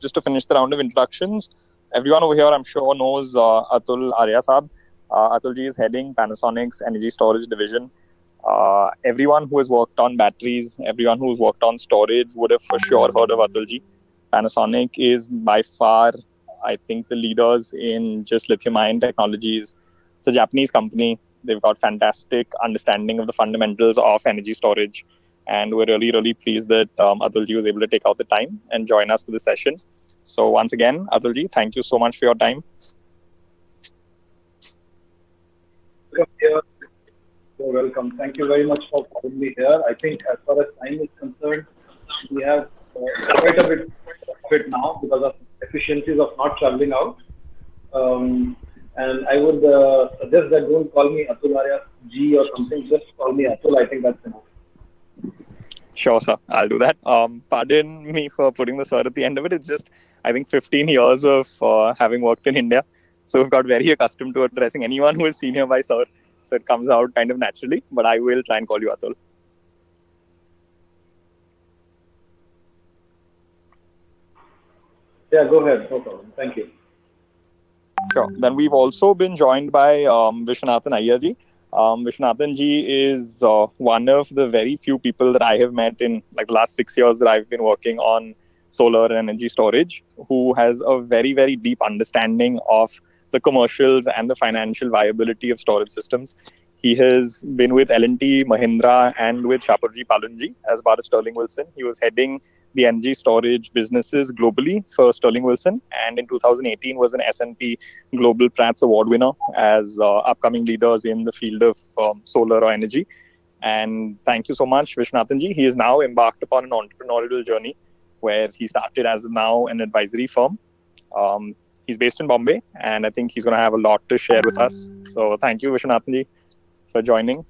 just to finish the round of introductions, everyone over here, I'm sure, knows Atul Arya Saab. Atulji is heading Panasonic's energy storage division. Everyone who has worked on batteries, everyone who's worked on storage would have for sure heard of Atulji. Panasonic is by far, I think, the leaders in just lithium-ion technologies. It's a Japanese company. They've got fantastic understanding of the fundamentals of energy storage. And we're really, really pleased that Atulji was able to take out the time and join us for the session. So once again, Atulji, thank you so much for your time. You're welcome. Thank you very much for having me here. I think as far as time is concerned, we have quite a bit of it now because of efficiencies of not traveling out. And I would suggest that don't call me Atul Arya G or something. Just call me Atul. I think that's enough. Sure, sir. I'll do that. Pardon me for putting the sir at the end of it. It's just, I think, 15 years of having worked in India. So we've got very accustomed to addressing anyone who is senior by sir. So it comes out kind of naturally. But I will try and call you Atul. Yeah, go ahead. No problem. Thank you. Sure. Then we've also been joined by Viswanathan Iyer ji. Viswanathan ji is one of the very few people that I have met in like the last 6 years that I've been working on solar and energy storage, who has a very, very deep understanding of the commercials and the financial viability of storage systems. He has been with L&T, Mahindra, and with Shapoorji Pallonji as part of Sterling Wilson. He was heading the energy storage businesses globally for Sterling Wilson, and in 2018 was an S&P Global Platts Award winner as upcoming leaders in the field of solar or energy. And thank you so much, Viswanathan ji. He is now embarked upon an entrepreneurial journey where he started as now an advisory firm. He's based in Bombay, and I think he's going to have a lot to share with us. So thank you, Viswanathan ji, for joining.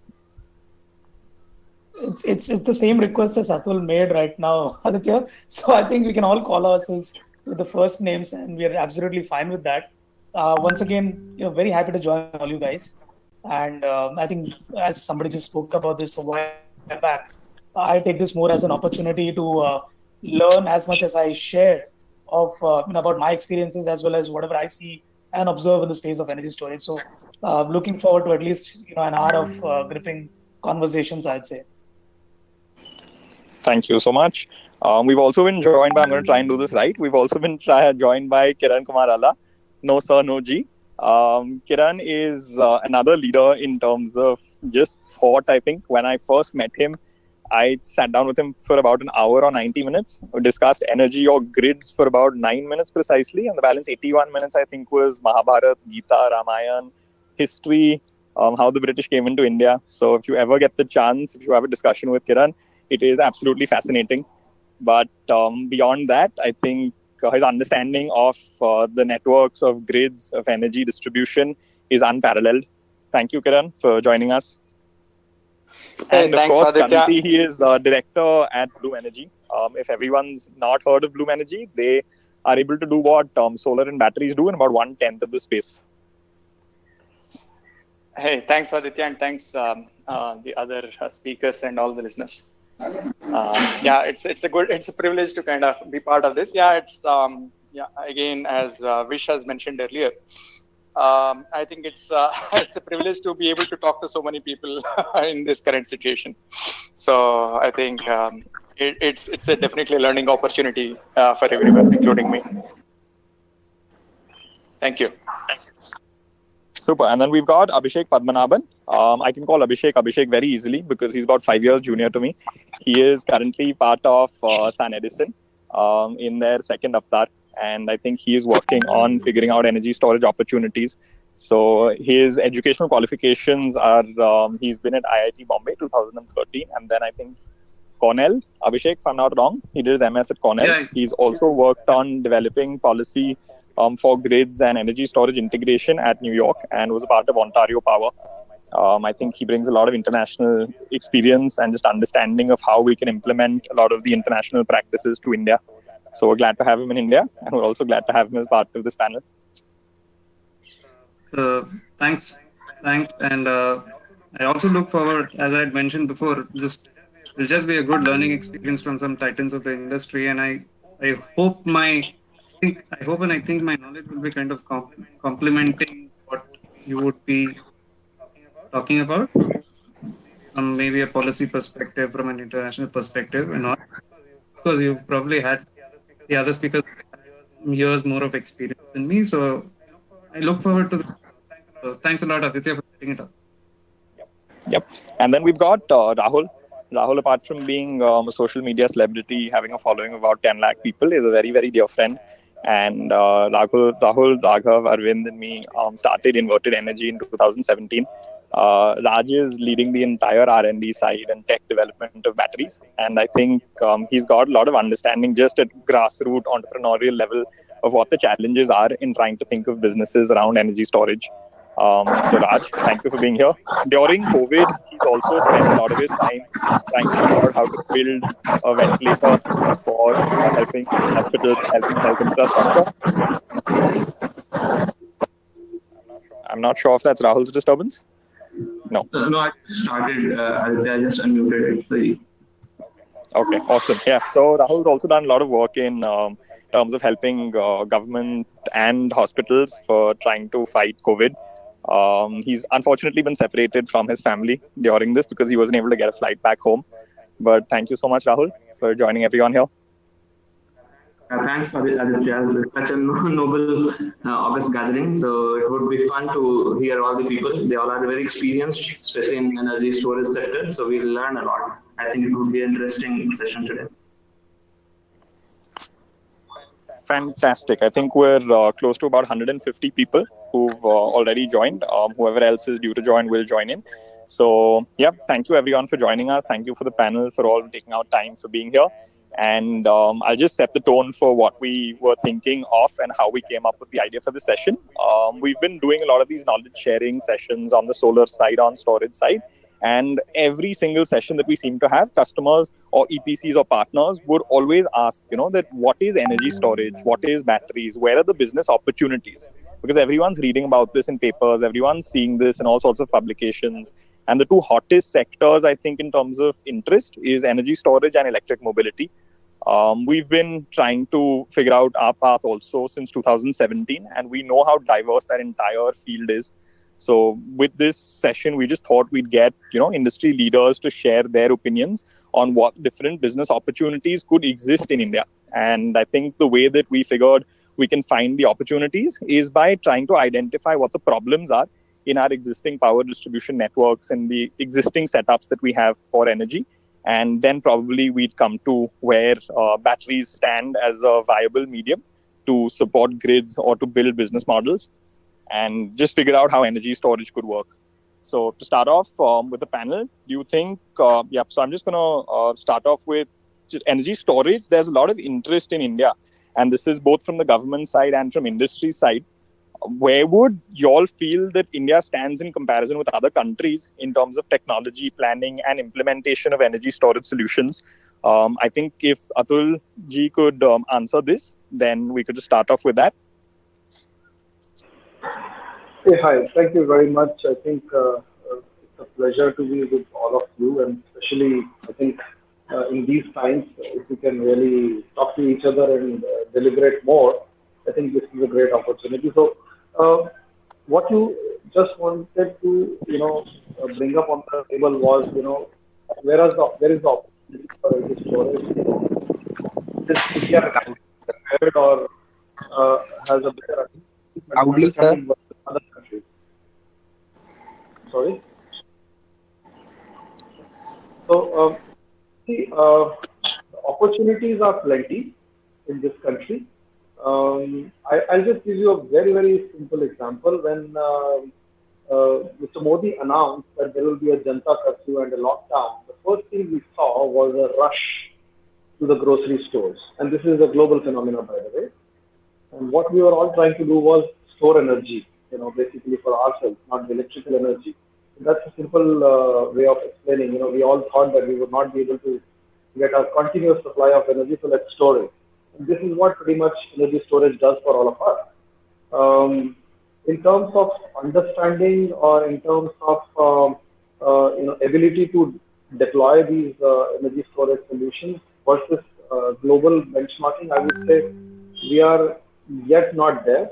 It's the same request as Atul made right now, Aditya. So I think we can all call ourselves with the first names, and we are absolutely fine with that. Once again, very happy to join all you guys. And I think as somebody just spoke about this a while back, I take this more as an opportunity to learn as much as I share of about my experiences as well as whatever I see and observe in the space of energy storage. So looking forward to at least an hour of gripping conversations, I'd say. Thank you so much. We've also been joined by, I'm going to try and do this right. We've also been joined by Kiran Kumar Alla. No sir, no G. Kiran is another leader in terms of just thought, I think. When I first met him, I sat down with him for about an hour or 90 minutes. We discussed energy or grids for about 9 minutes precisely. And the balance 81 minutes, I think, was Mahabharata, Gita, Ramayan, history, how the British came into India. So if you ever get the chance, if you have a discussion with Kiran, it is absolutely fascinating. But beyond that, I think his understanding of the networks of grids, of energy distribution is unparalleled. Thank you, Kiran, for joining us. Hey, and of thanks, course, Aditya. currently he is director at Bloom Energy. If everyone's not heard of Bloom Energy, they are able to do what solar and batteries do in about 1/10 of the space. Hey, thanks, Aditya, and thanks the other speakers and all the listeners. Yeah, it's a privilege to kind of be part of this. Yeah, it's again, as Vish has mentioned earlier, I think it's a privilege to be able to talk to so many people in this current situation. So I think it's a definitely learning opportunity for everyone, including me. Thank you. Super. And then we've got Abhishek Padmanabhan. I can call Abhishek very easily because he's about 5 years junior to me. He is currently part of Sun Edison in their second avatar. And I think he is working on figuring out energy storage opportunities. So his educational qualifications are, he's been at IIT Bombay 2013. And then I think Cornell, Abhishek, if I'm not wrong, he did his MS at Cornell. Yeah. He's also worked on developing policy for grids and energy storage integration at New York and was a part of Ontario Power. I think he brings a lot of international experience and just understanding of how we can implement a lot of the international practices to India. So we're glad to have him in India, and we're also glad to have him as part of this panel. So thanks. And I also look forward, as I had mentioned before, it'll just be a good learning experience from some titans of the industry. And I hope my I hope and I think my knowledge will be kind of complementing what you would be talking about from maybe a policy perspective, from an international perspective, and all. Of course, you've probably had the other speakers years more of experience than me, so I look forward to this. So thanks a lot, Aditya, for setting it up. Yep. And then we've got Rahul. Rahul, apart from being a social media celebrity, having a following of about 10 lakh people, is a very, very dear friend. And Rahul, Raghav, Arvind, and me started Inverted Energy in 2017. Raj is leading the entire R&D side and tech development of batteries. And I think he's got a lot of understanding just at grassroots entrepreneurial level of what the challenges are in trying to think of businesses around energy storage. So Raj, thank you for being here. During COVID, he's also spent a lot of his time trying to figure out how to build a ventilator for helping hospitals, helping health infrastructure. I'm not sure if that's Rahul's disturbance. No. No, I started. I just unmuted it. Sorry. Okay, awesome. Yeah, so Rahul's also done a lot of work in terms of helping government and hospitals for trying to fight COVID. He's unfortunately been separated from his family during this because he wasn't able to get a flight back home. But thank you so much, Rahul, for joining everyone here. Thanks, Aditya. It's such a noble August gathering. So it would be fun to hear all the people. They all are very experienced, especially in energy storage sector. So we'll learn a lot. I think it would be an interesting session today. Fantastic. I think we're close to about 150 people who've already joined. Whoever else is due to join will join in. So, yeah, thank you everyone for joining us. Thank you for the panel, for all taking out time for being here. And I'll just set the tone for what we were thinking of and how we came up with the idea for the session. We've been doing a lot of these knowledge sharing sessions on the solar side, on storage side. And every single session that we seem to have, customers or EPCs or partners would always ask, that what is energy storage? What is batteries? Where are the business opportunities? Because everyone's reading about this in papers, everyone's seeing this in all sorts of publications. And the two hottest sectors, I think, in terms of interest is energy storage and electric mobility. We've been trying to figure out our path also since 2017, and we know how diverse that entire field is. So with this session, we just thought we'd get, industry leaders to share their opinions on what different business opportunities could exist in India. And I think the way that we figured we can find the opportunities is by trying to identify what the problems are in our existing power distribution networks and the existing setups that we have for energy. And then probably we'd come to where batteries stand as a viable medium to support grids or to build business models, and just figure out how energy storage could work. So to start off with the panel, do you think, so I'm just going to start off with just energy storage. There's a lot of interest in India, and this is both from the government side and from industry side. Where would you all feel that India stands in comparison with other countries in terms of technology, planning and implementation of energy storage solutions? I think if Atul ji could answer this, then we could just start off with that. Hey, hi. Thank you very much. I think it's a pleasure to be with all of you, and especially I think in these times, if we can really talk to each other and deliberate more, I think this is a great opportunity. So, what you just wanted to bring up on the table was where is the opportunity for energy storage? Is India prepared or has a better understanding versus other countries? Sorry. So, opportunities are plenty in this country. I'll just give you a very, very simple example. When Mr. Modi announced that there will be a Janta curfew and a lockdown, the first thing we saw was a rush to the grocery stores. And this is a global phenomenon, by the way. And what we were all trying to do was store energy, basically for ourselves, not the electrical energy. That's a simple way of explaining. We all thought that we would not be able to get a continuous supply of energy, so let's store it. And this is what pretty much energy storage does for all of us. In terms of understanding or in terms of ability to deploy these energy storage solutions versus global benchmarking, I would say we are yet not there.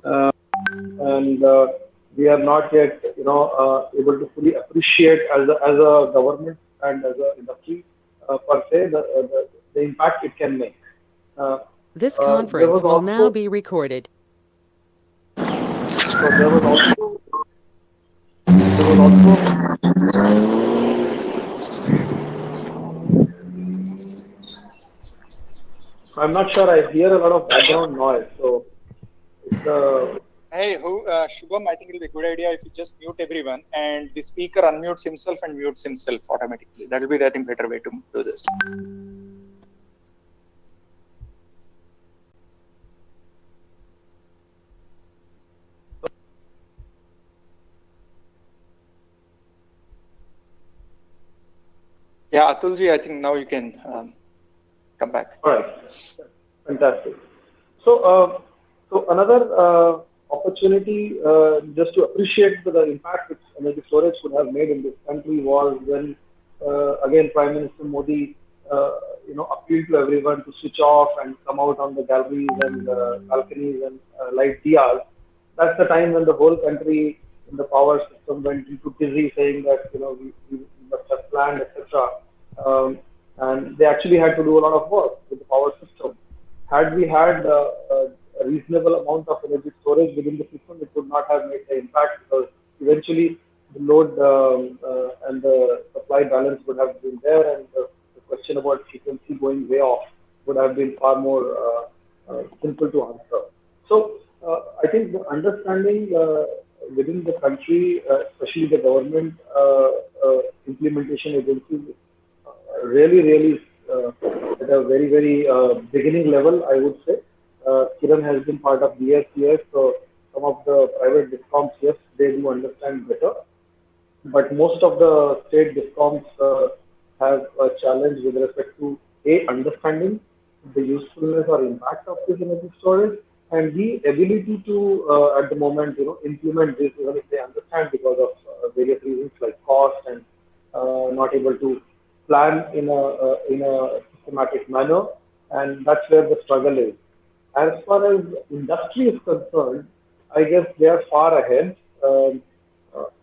And we are not yet, able to fully appreciate as a government and as an industry per se the impact it can make. This There conference was will now also be recorded. so there was also I'm not sure. I hear a lot of background noise, so it's Hey, Shubham, I think it'll be a good idea if you just mute everyone and the speaker unmutes himself and mutes himself automatically. That will be, I think, better way to do this. Yeah, Atulji, I think now you can come back. all right. Fantastic. So, so another opportunity just to appreciate the impact which energy storage could have made in this country was when, again, Prime Minister Modi, appealed to everyone to switch off and come out on the galleries and balconies and light diyas. That's the time when the whole country in the power system went into dizzy, saying that we must have planned, etc. And they actually had to do a lot of work with the power system. Had we had a reasonable amount of energy storage within the system, it would not have made the impact because eventually the load and the supply balance would have been there, and the question about frequency going way off would have been far more simple to answer. So I think the understanding within the country, especially the government implementation agencies, really at a very beginning level, I would say. Kiran has been part of BSCS, so some of the private discoms, yes, they do understand better. But most of the state discoms have a challenge with respect to A, understanding the usefulness or impact of this energy storage, and B, ability to, at the moment, implement this, even if they understand because of various reasons like cost and not able to plan in a systematic manner, and that's where the struggle is. As far as industry is concerned, I guess they are far ahead.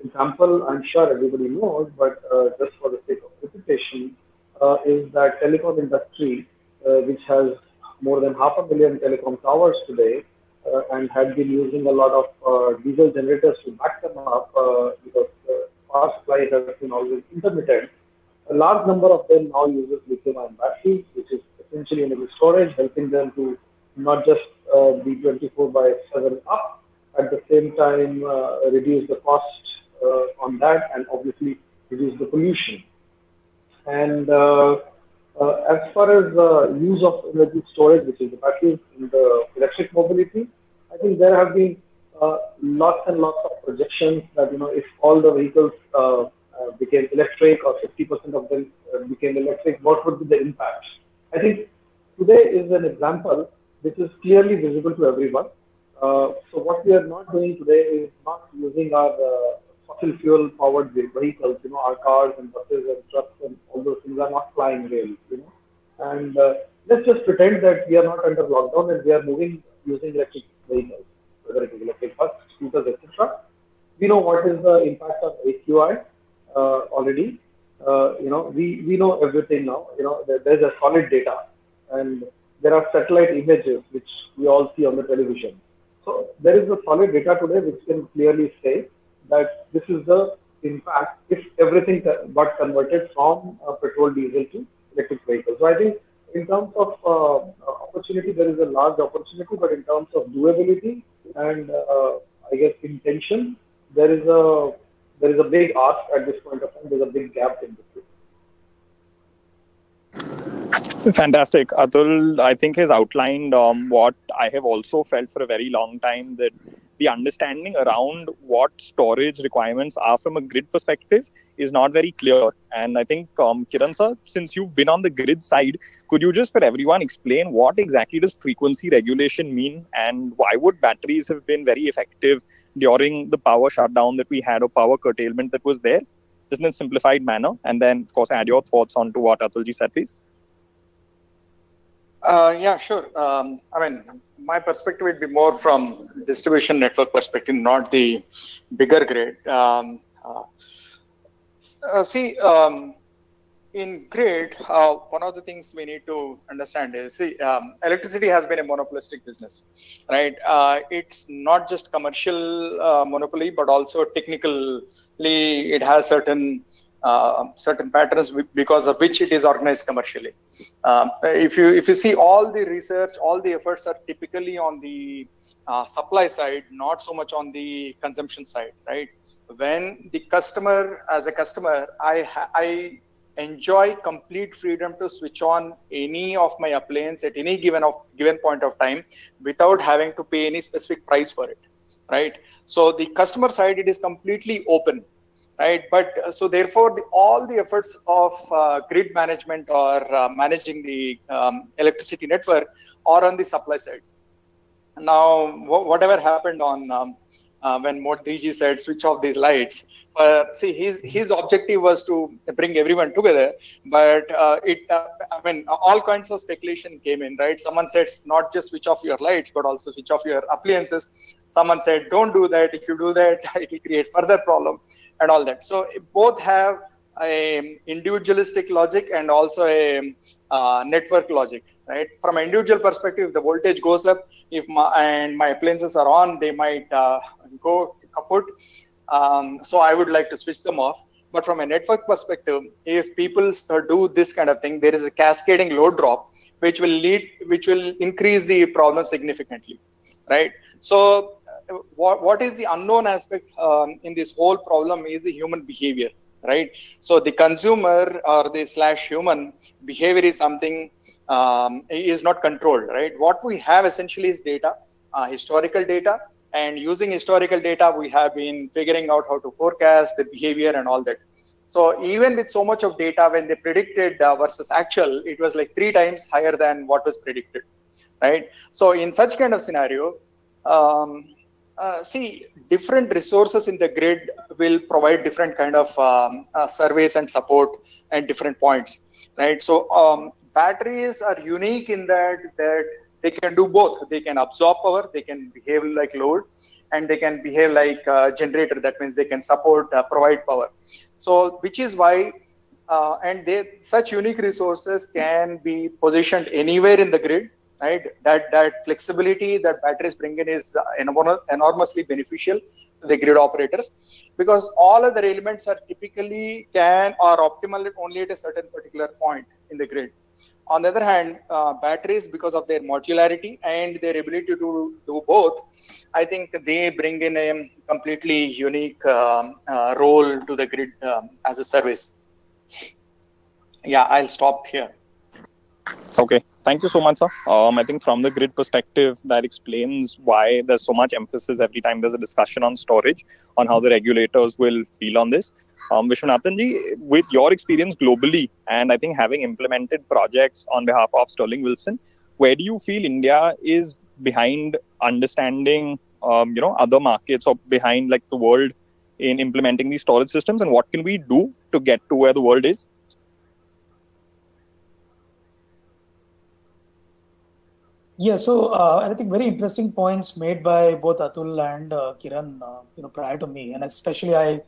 Example, I'm sure everybody knows, but just for the sake of repetition, is that telecom industry, which has more than 500,000 telecom towers today, and had been using a lot of diesel generators to back them up because power supply has been always intermittent. A large number of them now uses lithium-ion batteries, which is essentially energy storage, helping them to not just be 24 by 7 up, at the same time reduce the cost on that, and obviously reduce the pollution. And as far as use of energy storage, which is the batteries in the electric mobility, I think there have been lots and lots of projections that if all the vehicles became electric or 50% of them became electric, what would be the impact? I think today is an example which is clearly visible to everyone. So what we are not doing today is not using our fossil fuel powered vehicles, our cars and buses and trucks and all those things are not flying really, And let's just pretend that we are not under lockdown and we are moving using electric vehicles, whether it is electric bus, scooters, etc. We know what is the impact of AQI already. We know everything now. There's a solid data, and there are satellite images which we all see on the television. So there is a solid data today which can clearly say that this is the impact if everything got converted from petrol, diesel to electric vehicles. So I think in terms of opportunity, there is a large opportunity, but in terms of doability and I guess intention, there is a big ask at this point of time. There's a big gap in between. Fantastic. Atul, I think, has outlined what I have also felt for a very long time, that the understanding around what storage requirements are from a grid perspective is not very clear. And I think, Kiran sir, since you've been on the grid side, could you just for everyone explain what exactly does frequency regulation mean, and why would batteries have been very effective during the power shutdown that we had, or power curtailment that was there, just in a simplified manner? And then, of course, add your thoughts on to what Atulji said, please. Yeah, sure. I mean, my perspective would be more from distribution network perspective, not the bigger grid. See, in grid, one of the things we need to understand is, see, electricity has been a monopolistic business, right? It's not just commercial monopoly, but also technically it has certain patterns because of which it is organized commercially. If you see all the research, all the efforts are typically on the supply side, not so much on the consumption side, right? When the customer, as a customer, I enjoy complete freedom to switch on any of my appliance at any given point of time without having to pay any specific price for it, right? So the customer side, it is completely open, right? But so therefore, all the efforts of grid management or managing the electricity network are on the supply side. Now, whatever happened on when Modi ji said switch off these lights, see, his objective was to bring everyone together, but I mean, all kinds of speculation came in, right? Someone said not just switch off your lights, but also switch off your appliances. Someone said don't do that. If you do that, it will create further problem and all that. So both have a individualistic logic and also a network logic, right? From an individual perspective, if the voltage goes up, if my appliances are on, they might go kaput. So I would like to switch them off. But from a network perspective, if people do this kind of thing, there is a cascading load drop, which will increase the problem significantly, right? So what is the unknown aspect in this whole problem is the human behavior, right? So the consumer or the /human behavior is something is not controlled, right? What we have essentially is data, historical data, and using historical data, we have been figuring out how to forecast the behavior and all that. So even with so much of data, when they predicted versus actual, it was like 3 times higher than what was predicted, right? So in such kind of scenario, see, different resources in the grid will provide different kind of surveys and support at different points, right? So batteries are unique in that they can do both. They can absorb power, they can behave like load, and they can behave like generator. That means they can support, provide power. So which is why, and such unique resources can be positioned anywhere in the grid, right? That flexibility that batteries bring in is enormously beneficial to the grid operators, because all other elements are typically are optimal only at a certain particular point in the grid. On the other hand, batteries, because of their modularity and their ability to do both, I think they bring in a completely unique role to the grid as a service. Yeah, I'll stop here. Okay, thank you so much, sir. I think from the grid perspective, that explains why there's so much emphasis every time there's a discussion on storage, on how the regulators will feel on this. Vishwanathan ji, with your experience globally, and I think having implemented projects on behalf of Sterling Wilson, where do you feel India is behind understanding, other markets or behind like the world in implementing these storage systems, and what can we do to get to where the world is? Yeah, so I think very interesting points made by both Atul and Kiran, prior to me, and especially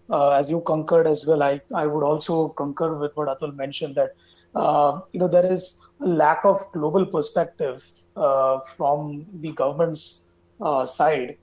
as you concurred as well, I would also concur with what Atul mentioned, that there is a lack of global perspective from the government's side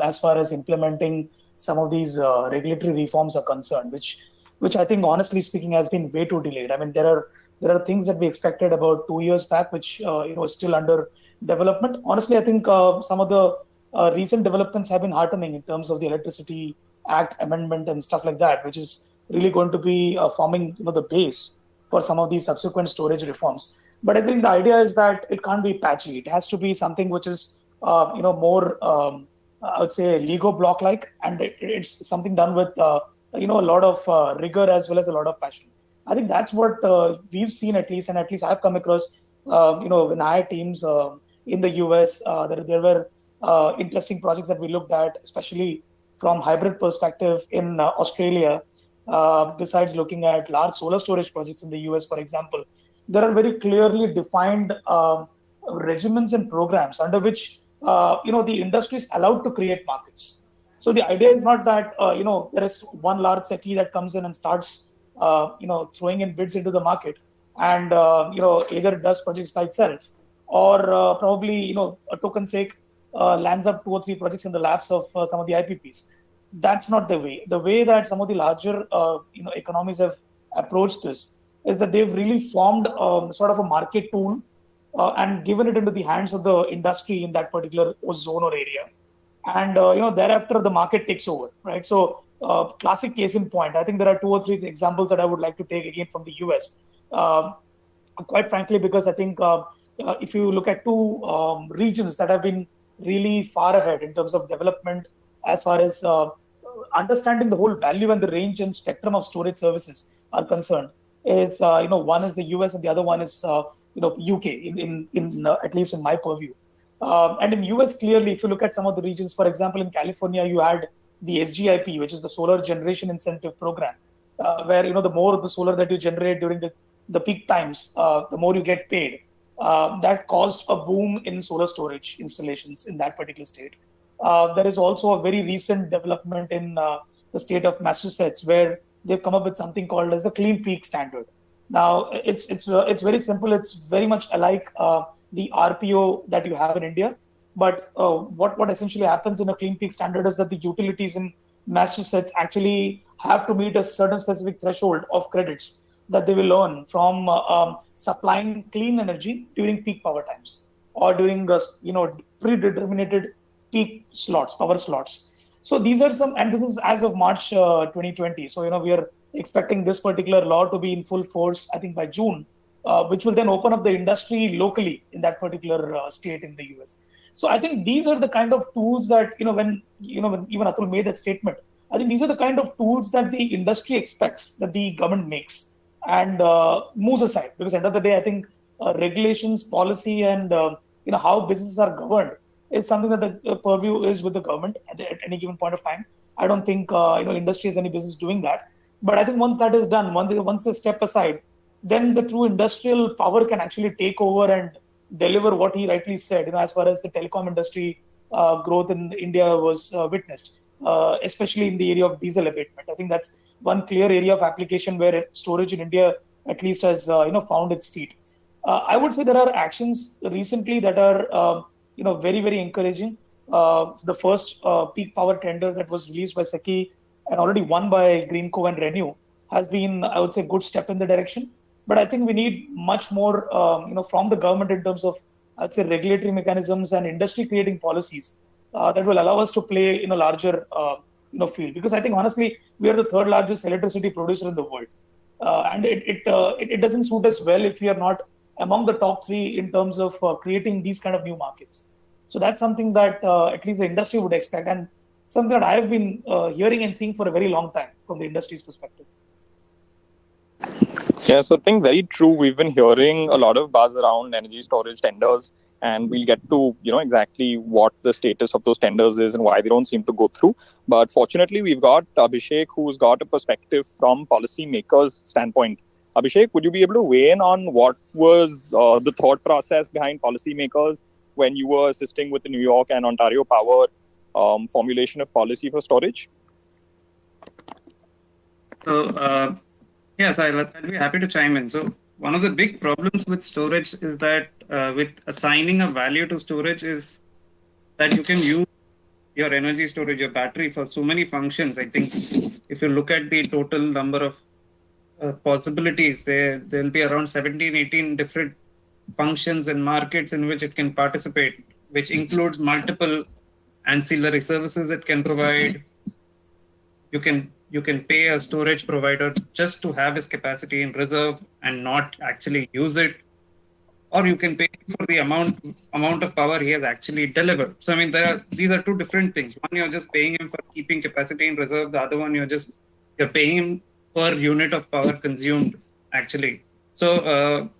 as far as implementing some of these regulatory reforms are concerned, which I think, honestly speaking, has been way too delayed. I mean, there are things that we expected about 2 years back, which is still under development. Honestly, I think some of the recent developments have been heartening in terms of the Electricity Act amendment and stuff like that, which is really going to be forming the base for some of these subsequent storage reforms. But I think the idea is that it can't be patchy. It has to be something which is more I would say Lego block like, and it's something done with a lot of rigor as well as a lot of passion. I think that's what we've seen, at least I've come across, when I had teams in the US, there were interesting projects that we looked at, especially from hybrid perspective in Australia, besides looking at large solar storage projects in the US, for example. there are very clearly defined regimens and programs under which the industry is allowed to create markets. So the idea is not that there is one large SECI that comes in and starts throwing in bids into the market, and either it does projects by itself, or probably a token sake lands up 2 or 3 projects in the laps of some of the IPPs. That's not the way. The way that some of the larger economies have approached this is that they've really formed sort of a market tool and given it into the hands of the industry in that particular zone or area, and thereafter the market takes over, right? So classic case in point, I think there are 2 or 3 examples that I would like to take again from the US. Quite frankly, because I think if you look at 2 regions that have been really far ahead in terms of development as far as understanding the whole value and the range and spectrum of storage services are concerned, is one is the US and the other one is UK in at least in my purview. And in US, clearly, if you look at some of the regions, for example, in California, you had the SGIP, which is the Solar Generation Incentive Program, where the more of the solar that you generate during the peak times, the more you get paid. That caused a boom in solar storage installations in that particular state. There is also a very recent development in the state of Massachusetts, where they've come up with something called as the Clean Peak Standard. Now, it's very simple. It's very much alike the RPO that you have in India. But what essentially happens in a Clean Peak Standard is that the utilities in Massachusetts actually have to meet a certain specific threshold of credits that they will earn from supplying clean energy during peak power times or during predetermined peak slots, power slots. So these are some, and this is as of March 2020. So we are expecting this particular law to be in full force, I think by June, which will then open up the industry locally in that particular state in the US. So I think these are the kind of tools that when even Atul made that statement, I think these are the kind of tools that the industry expects that the government makes and moves aside. Because at the end of the day, I think regulations, policy, and how businesses are governed is something that the purview is with the government at any given point of time. I don't think industry has any business doing that. But I think once that is done, once they step aside, then the true industrial power can actually take over and deliver what he rightly said, as far as the telecom industry growth in India was witnessed, especially in the area of diesel abatement. I think that's one clear area of application where storage in India at least has found its feet. I would say there are actions recently that are very, very encouraging. The first peak power tender that was released by SECI and already won by Greenco and Renew has been, I would say, a good step in the direction. But I think we need much more, from the government in terms of, I'd say, regulatory mechanisms and industry creating policies that will allow us to play in a larger, field. Because I think honestly, we are the 3rd largest electricity producer in the world, and it doesn't suit us well if we are not among the top 3 in terms of creating these kind of new markets. So that's something that at least the industry would expect, and something that I have been hearing and seeing for a very long time from the industry's perspective. Yeah, so I think very true. We've been hearing a lot of buzz around energy storage tenders, and we'll get to exactly what the status of those tenders is and why they don't seem to go through. But fortunately, we've got Abhishek, who's got a perspective from policymakers' standpoint. Abhishek, would you be able to weigh in on what was the thought process behind policymakers when you were assisting with the New York and Ontario Power formulation of policy for storage? So, yes, I'll be happy to chime in. So one of the big problems with storage is that with assigning a value to storage is that you can use your energy storage, your battery for so many functions. I think if you look at the total number of possibilities, there'll be around 17, 18 different functions and markets in which it can participate, which includes multiple ancillary services it can provide. You can pay a storage provider just to have his capacity in reserve and not actually use it, or you can pay for the amount of power he has actually delivered. So I mean, these are 2 different things. One, you're just paying him for keeping capacity in reserve. The other one, you're paying him per unit of power consumed actually. So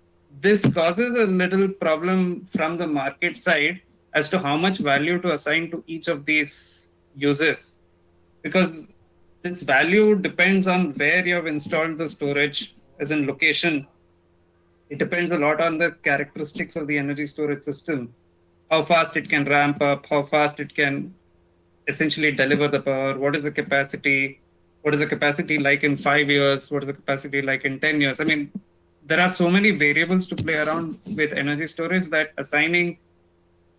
this causes a little problem from the market side as to how much value to assign to each of these uses, because this value depends on where you have installed the storage, as in location, it depends a lot on the characteristics of the energy storage system, how fast it can ramp up, how fast it can essentially deliver the power, what is the capacity, what is the capacity like in 5 years, what is the capacity like in 10 years. I mean, there are so many variables to play around with energy storage that assigning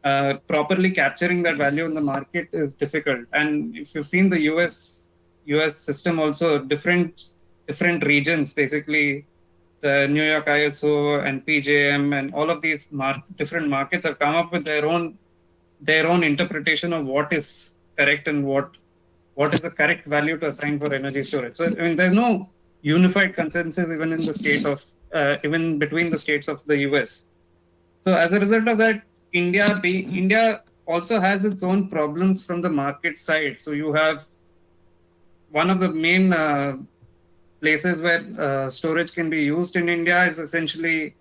properly capturing that value in the market is difficult. And if you've seen the US system also, different regions, basically the New York ISO and PJM and all of these different markets have come up with their own interpretation of what is correct and what is the correct value to assign for energy storage. So I mean, there's no unified consensus even in the state of even between the states of the US. So as a result of that, India also has its own problems from the market side. So you have one of the main places where storage can be used in India is essentially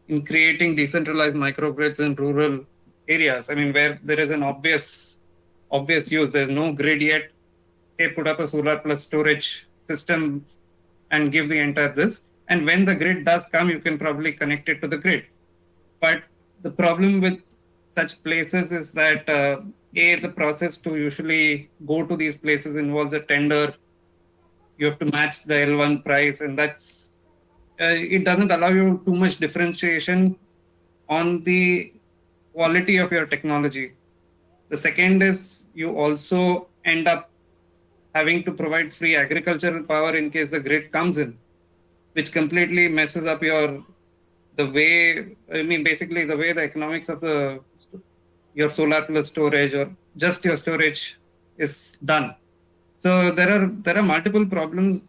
in creating decentralized microgrids in rural areas. I mean, where there is an obvious use. There's no grid yet. They put up a solar plus storage system and give the entire this. And when the grid does come, you can probably connect it to the grid. But the problem with such places is that the process to usually go to these places involves a tender. You have to match the L1 price, and that's it doesn't allow you too much differentiation on the quality of your technology. The second is you also end up having to provide free agricultural power in case the grid comes in, which completely messes up the way the economics of your solar plus storage or just your storage is done. So there are multiple problems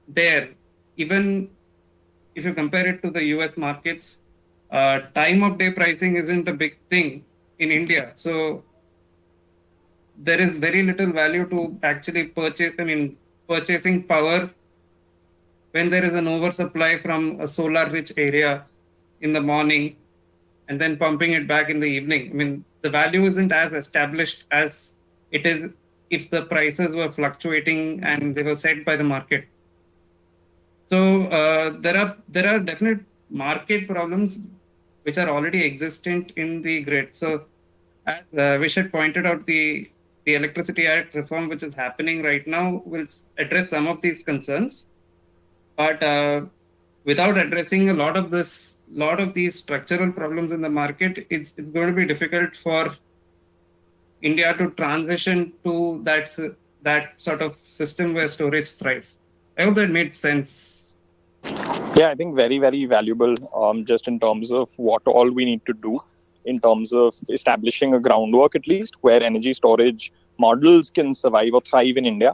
there. Even if you compare it to the US markets, time of day pricing isn't a big thing in India. So there is very little value to actually purchasing power when there is an oversupply from a solar rich area in the morning and then pumping it back in the evening. I mean, the value isn't as established as it is if the prices were fluctuating and they were set by the market. So there are definite market problems which are already existent in the grid. So as Vishal pointed out, the Electricity Act reform which is happening right now will address some of these concerns, but without addressing a lot of these structural problems in the market, it's going to be difficult for India to transition to that sort of system where storage thrives. I hope that made sense. Yeah, I think very, very valuable just in terms of what all we need to do in terms of establishing a groundwork, at least, where energy storage models can survive or thrive in India.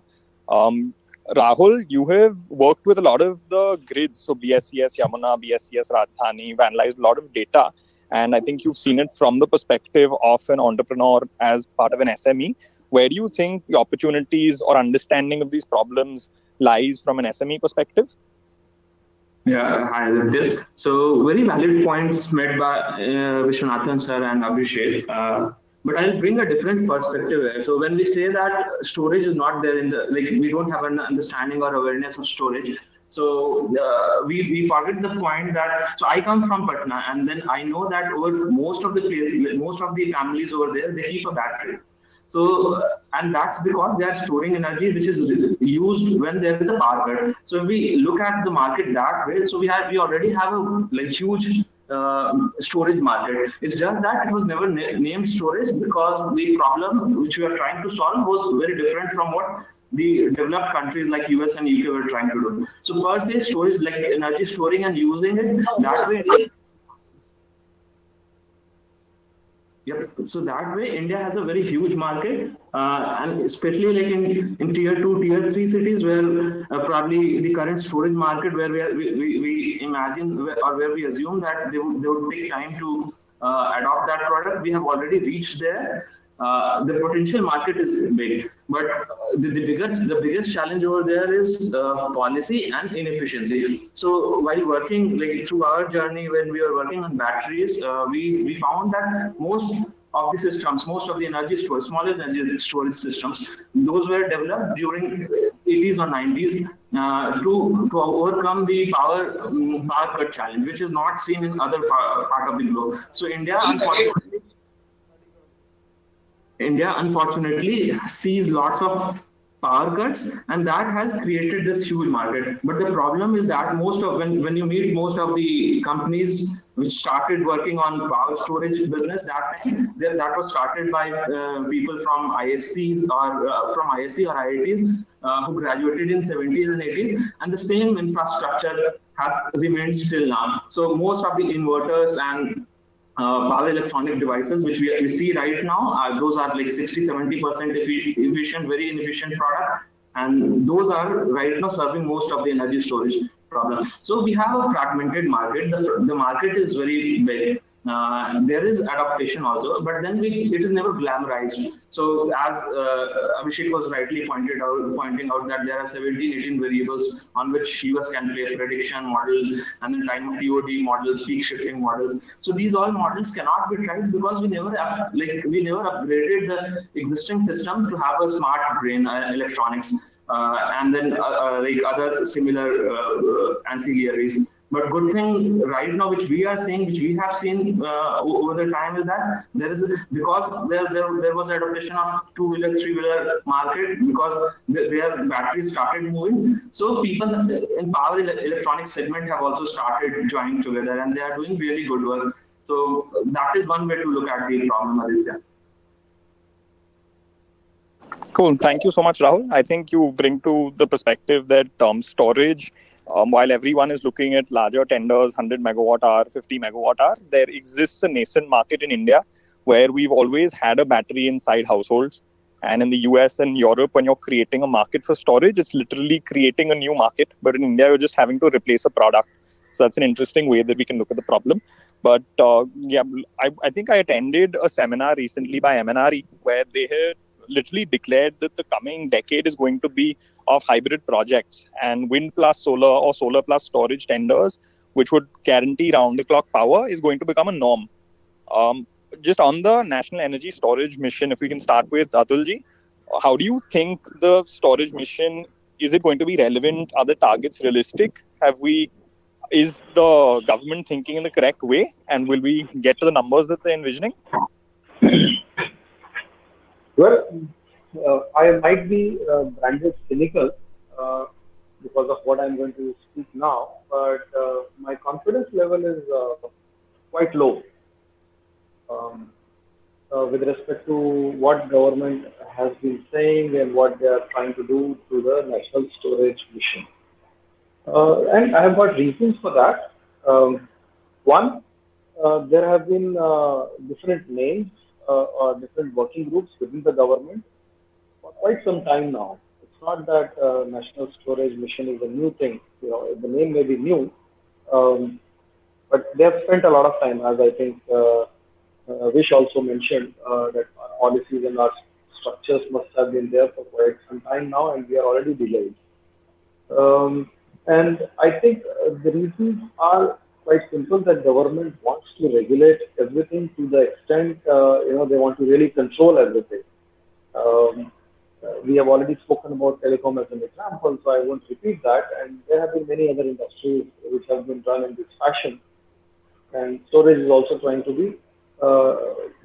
Rahul, you have worked with a lot of the grids, so BSES Yamuna, BSES Rajdhani, you've analyzed a lot of data, and I think you've seen it from the perspective of an entrepreneur as part of an SME. Where do you think the opportunities or understanding of these problems lies from an SME perspective? Yeah, hi Aditya. So very valid points made by Vishwanathan sir and Abhishek. But I'll bring a different perspective here. So when we say that storage is not there we don't have an understanding or awareness of storage. So we forget the point that, so I come from Patna, and then I know that over most of the families over there, they keep a battery. So, and that's because they are storing energy which is used when there is a power cut. So if we look at the market that way, so we already have a huge storage market. It's just that it was never named storage because the problem which we are trying to solve was very different from what the developed countries like US and UK were trying to do. So per se, storage, like energy storing and using it, that way. Yep. So that way, India has a very huge market, and especially like in tier 2, tier 3 cities where probably the current storage market where we imagine or where we assume that they would take time to adopt that product. We have already reached there. The potential market is big, but the biggest challenge over there is policy and inefficiency. So while working through our journey, when we were working on batteries, we found that most of the systems, most of the energy storage, small energy storage systems, those were developed during 80s or 90s to overcome the power cut challenge, which is not seen in other part of the globe. So India unfortunately sees lots of power cuts, and that has created this huge market. But the problem is that most of when you meet most of the companies which started working on power storage business that time, that was started by people from ISCs or from ISC or IITs who graduated in 70s and 80s, and the same infrastructure has remained still now. So most of the inverters and power electronic devices which we see right now, those are like 60-70% efficient, very inefficient product, and those are right now serving most of the energy storage problem. So we have a fragmented market. The market is very big. There is adaptation also, but then it is never glamorized. So as Abhishek was rightly pointing out that there are 17-18 variables on which US can play prediction models and then time of TOD models, peak shifting models. So these all models cannot be tried because we never upgraded the existing system to have a smart brain electronics and then like other similar ancillaries. But good thing right now, which we have seen over the time, is that because there was adaptation of two-wheeler, three-wheeler market because their batteries started moving. So people in power electronic segment have also started joining together, and they are doing really good work. So that is one way to look at the problem, Aditya. Cool. Thank you so much, Rahul. I think you bring to the perspective that storage, while everyone is looking at larger tenders, 100 megawatt hour, 50 megawatt hour, there exists a nascent market in India where we've always had a battery inside households. And in the US and Europe, when you're creating a market for storage, it's literally creating a new market. But in India, you're just having to replace a product. So that's an interesting way that we can look at the problem. But I think I attended a seminar recently by MNRE where they had literally declared that the coming decade is going to be of hybrid projects, and wind plus solar or solar plus storage tenders, which would guarantee round-the-clock power, is going to become a norm. Just on the National Energy Storage Mission, if we can start with Atulji, how do you think the storage mission, is it going to be relevant? Are the targets realistic? Is the government thinking in the correct way? And will we get to the numbers that they're envisioning? Well, I might be branded cynical because of what I'm going to speak now, but my confidence level is quite low with respect to what government has been saying and what they are trying to do through the National Storage Mission. And I have got reasons for that. One, there have been different names or different working groups within the government for quite some time now. It's not that National Storage Mission is a new thing. The name may be new, but they have spent a lot of time, as I think Vish also mentioned, that our policies and our structures must have been there for quite some time now, and we are already delayed. And I think the reasons are quite simple, that government wants to regulate everything to the extent, they want to really control everything. We have already spoken about telecom as an example, so I won't repeat that. And there have been many other industries which have been run in this fashion. And storage is also trying to be,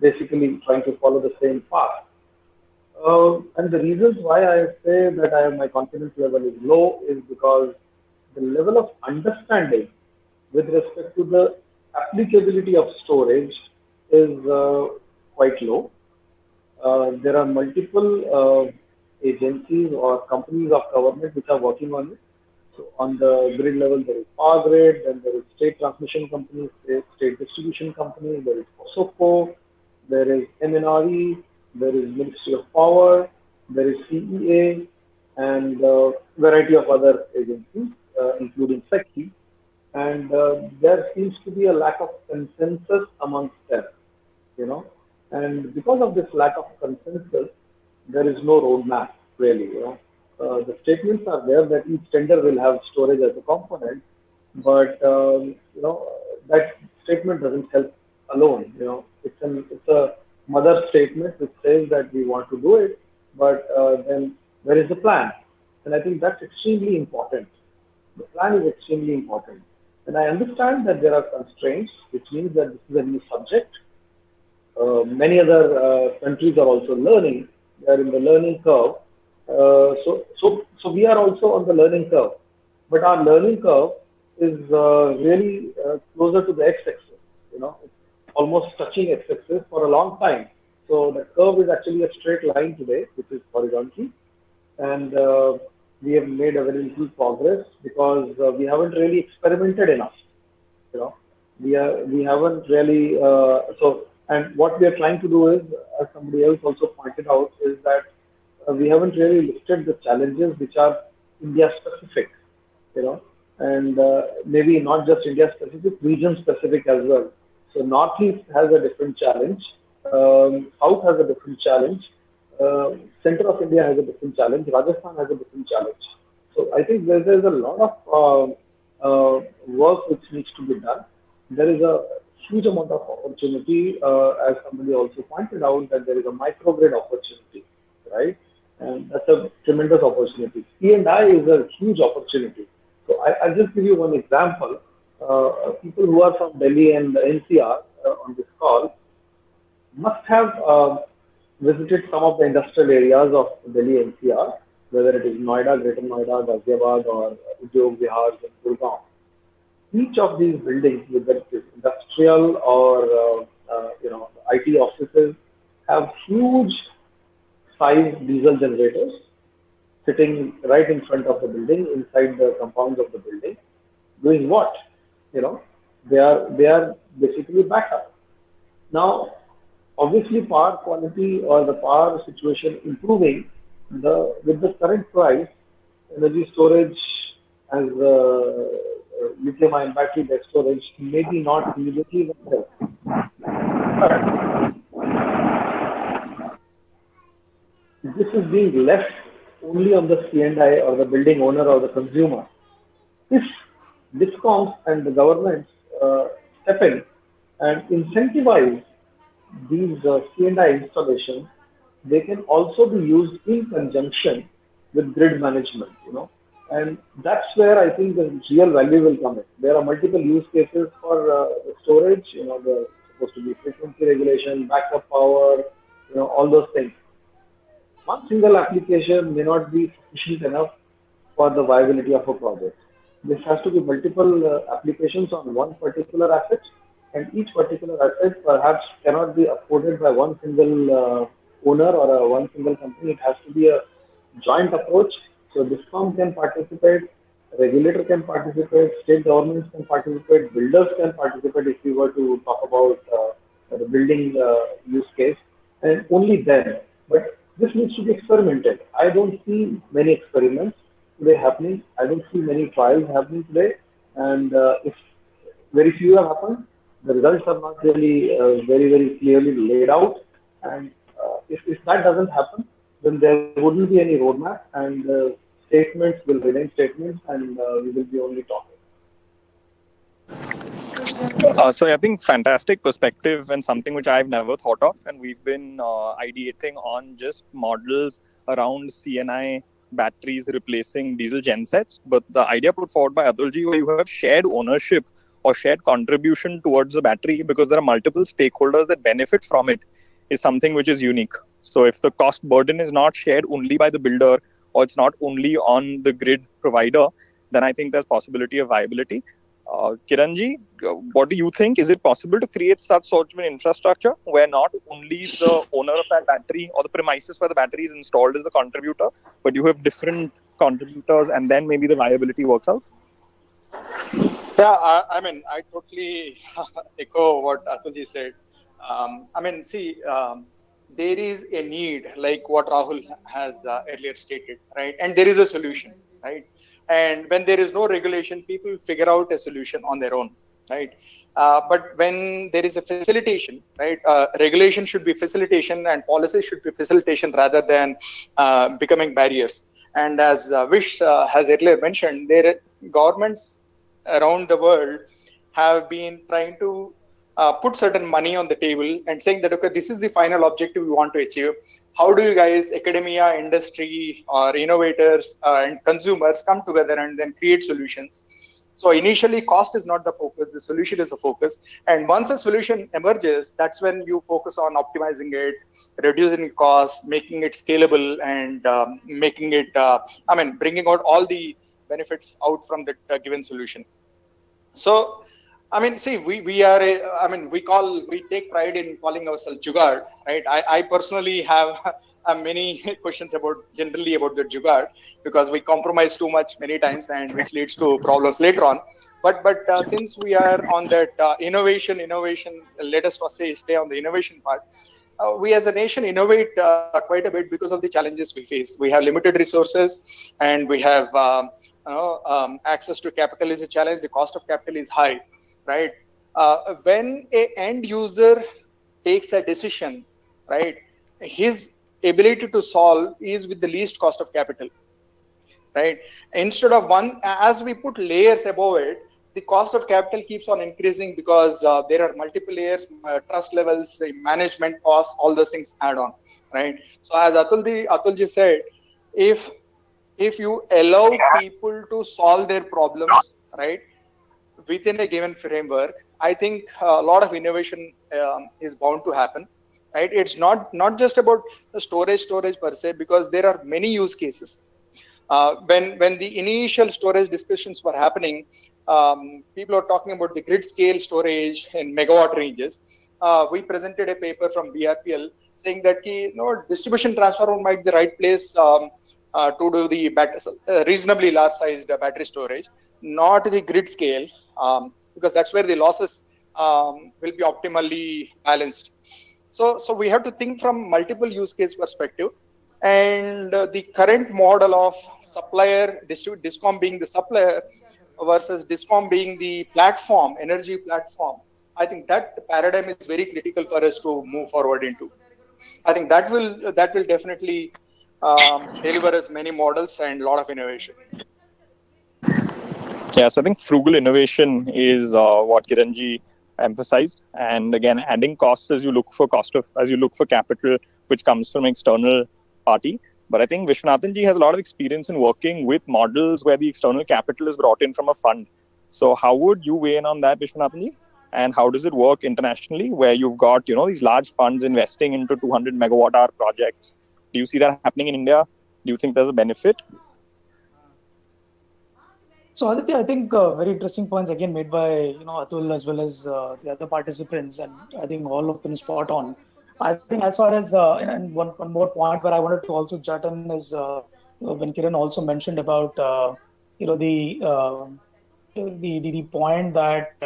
basically trying to follow the same path. And the reasons why I say that my confidence level is low is because the level of understanding with respect to the applicability of storage is quite low. There are multiple agencies or companies of government which are working on it. So on the grid level, there is Power Grid, then there is state transmission companies, state distribution companies, there is POSOCO, there is MNRE, there is Ministry of Power, there is CEA, and a variety of other agencies, including SECI. And there seems to be a lack of consensus amongst them, And because of this lack of consensus, there is no roadmap, really, The statements are there that each tender will have storage as a component, but, that statement doesn't help alone, It's a mother statement which says that we want to do it, but then where is the plan? And I think that's extremely important. The plan is extremely important. And I understand that there are constraints, which means that this is a new subject. Many other countries are also learning. They are in the learning curve. So we are also on the learning curve. But our learning curve is really closer to the x-axis. It's almost touching x-axis for a long time. So the curve is actually a straight line today, which is horizontal. And we have made a very little progress because we haven't really experimented enough. We haven't really and what we are trying to do is, as somebody else also pointed out, is that we haven't really listed the challenges which are India specific, and maybe not just India specific, region specific as well. So Northeast has a different challenge, South has a different challenge, center of India has a different challenge, Rajasthan has a different challenge. So I think there's a lot of work which needs to be done. There is a huge amount of opportunity, as somebody also pointed out, that there is a microgrid opportunity, right? And that's a tremendous opportunity. C&I is a huge opportunity. So I'll just give you one example. People who are from Delhi and NCR on this call must have visited some of the industrial areas of Delhi NCR, whether it is Noida, Greater Noida, Ghaziabad, or Udyog Vihar in Gurgaon. Each of these buildings, whether it is industrial or IT offices, have huge size diesel generators sitting right in front of the building, inside the compounds of the building. Doing what? They are basically backup. Now, obviously, power quality or the power situation improving, with the current price, energy storage as lithium-ion battery-based storage maybe not immediately help. But this is being left only on the C&I or the building owner or the consumer. If DISCOMs and the governments step in and incentivize these C&I installations, they can also be used in conjunction with grid management, and that's where I think the real value will come in. There are multiple use cases for storage, there's supposed to be frequency regulation, backup power, all those things. One single application may not be sufficient enough for the viability of a project. This has to be multiple applications on one particular asset, and each particular asset perhaps cannot be afforded by one single owner or one single company. It has to be a joint approach. So DISCOM can participate, regulator can participate, state governments can participate, builders can participate if we were to talk about the building use case, and only then. But this needs to be experimented. I don't see many experiments today happening. I don't see many trials happening today. And if very few have happened, the results are not really very, very clearly laid out. And if that doesn't happen, then there wouldn't be any roadmap, and statements will remain statements, and we will be only talking. So I think fantastic perspective and something which I've never thought of, and we've been ideating on just models around CNI batteries replacing diesel gensets. But the idea put forward by Atulji, where you have shared ownership or shared contribution towards the battery because there are multiple stakeholders that benefit from it, is something which is unique. So if the cost burden is not shared only by the builder or it's not only on the grid provider, then I think there's possibility of viability. Kiranji, what do you think? Is it possible to create such sort of an infrastructure where not only the owner of that battery or the premises where the battery is installed is the contributor, but you have different contributors and then maybe the viability works out? Yeah, I totally echo what Atulji said. There is a need, like what Rahul has earlier stated, right? And there is a solution, right? And when there is no regulation, people figure out a solution on their own, right? But when there is a facilitation, right? Regulation should be facilitation and policy should be facilitation rather than becoming barriers. And as Vish has earlier mentioned, there are governments around the world have been trying to put certain money on the table and saying that, okay, this is the final objective we want to achieve. How do you guys, academia, industry, or innovators and consumers come together and then create solutions? So initially, cost is not the focus, the solution is the focus. And once a solution emerges, that's when you focus on optimizing it, reducing cost, making it scalable, and making it, bringing out all the benefits out from that given solution. So, see, we take pride in calling ourselves Jugaad, right? I personally have many questions generally about the Jugaad, because we compromise too much many times, and which leads to problems later on. But since we are on that innovation, let us stay on the innovation part. We as a nation innovate quite a bit because of the challenges we face. We have limited resources, and we have access to capital is a challenge. The cost of capital is high, right? When a end user takes a decision, right, his ability to solve is with the least cost of capital, right? Instead of one, as we put layers above it, the cost of capital keeps on increasing, because there are multiple layers, trust levels, management costs, all those things add on, right? So as Atulji said, if you allow people to solve their problems, right, within a given framework, I think a lot of innovation is bound to happen, right? It's not just about the storage per se, because there are many use cases. When the initial storage discussions were happening, people are talking about the grid scale storage in megawatt ranges. We presented a paper from BRPL saying that distribution transformer might be the right place to do the reasonably large sized battery storage, not the grid scale, because that's where the losses will be optimally balanced. So we have to think from multiple use case perspective. And the current model of supplier, DISCOM being the supplier versus DISCOM being the platform, energy platform, I think that paradigm is very critical for us to move forward into. I think that will definitely deliver us many models and a lot of innovation. Yeah, so I think frugal innovation is what Kiranji emphasized, and again, adding costs as you look for capital, which comes from external party. But I think Viswanathan ji has a lot of experience in working with models where the external capital is brought in from a fund. So how would you weigh in on that, Viswanathan ji? And how does it work internationally, where you've got these large funds investing into 200 megawatt hour projects? Do you see that happening in India? Do you think there's a benefit? So Aditya, I think very interesting points again made by Atul as well as the other participants, and I think all of them spot on. I think as far as and one more point where I wanted to also jut in is when Kiran also mentioned about the point that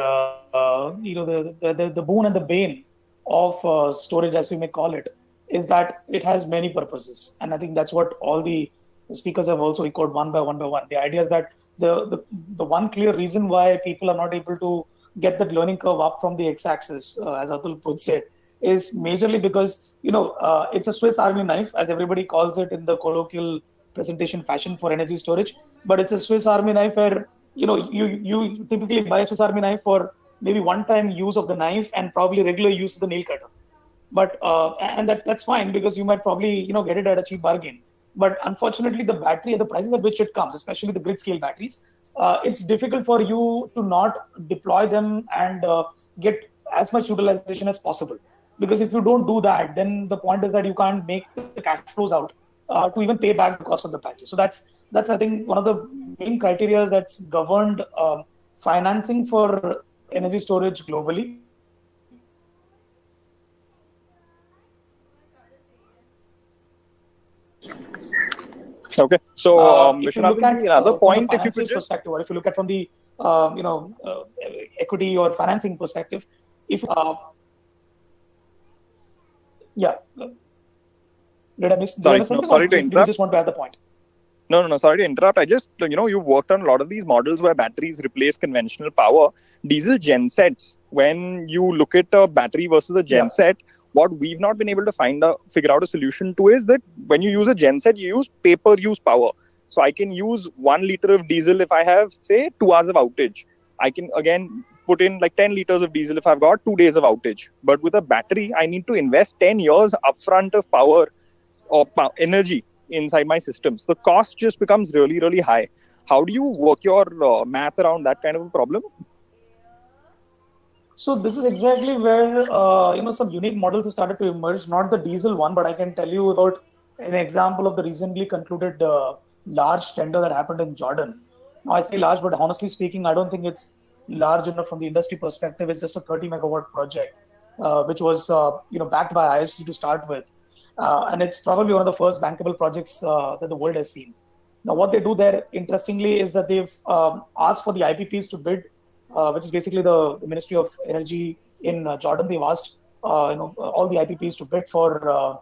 the boon and the bane of storage, as we may call it, is that it has many purposes, and I think that's what all the speakers have also echoed one by one. The idea is that the one clear reason why people are not able to get that learning curve up from the x-axis, as Atul puts it, is majorly because it's a Swiss Army knife, as everybody calls it in the colloquial presentation fashion for energy storage. But it's a Swiss Army knife where you typically buy a Swiss Army knife for maybe one-time use of the knife and probably regular use of the nail cutter. But and that's fine, because you might probably get it at a cheap bargain. But unfortunately, the battery at the prices at which it comes, especially the grid scale batteries, it's difficult for you to not deploy them and get as much utilization as possible. Because if you don't do that, then the point is that you can't make the cash flows out to even pay back the cost of the battery. So that's I think one of the main criteria that's governed financing for energy storage globally. Okay, so if you look at another point, if you could just perspective, or if you look at from the equity or financing perspective, if yeah, did I miss? Sorry to interrupt. You just want to add the point? No. Sorry to interrupt. I just, you've worked on a lot of these models where batteries replace conventional power. Diesel gensets, when you look at a battery versus a genset, what we've not been able to figure out a solution to is that when you use a genset, you use pay-per-use power. So I can use 1 liter of diesel if I have, say, 2 hours of outage. I can, again, put in like 10 liters of diesel if I've got 2 days of outage. But with a battery, I need to invest 10 years upfront of power or energy inside my systems. The cost just becomes really, really high. How do you work your math around that kind of a problem? So this is exactly where some unique models have started to emerge. Not the diesel one, but I can tell you about an example of the recently concluded large tender that happened in Jordan. Now I say large, but honestly speaking, I don't think it's large enough from the industry perspective. It's just a 30 megawatt project, which was backed by IFC to start with, and it's probably one of the first bankable projects that the world has seen. Now, what they do there, interestingly, is that they've asked for the IPPs to bid, which is basically the Ministry of Energy in Jordan. They've asked all the IPPs to bid for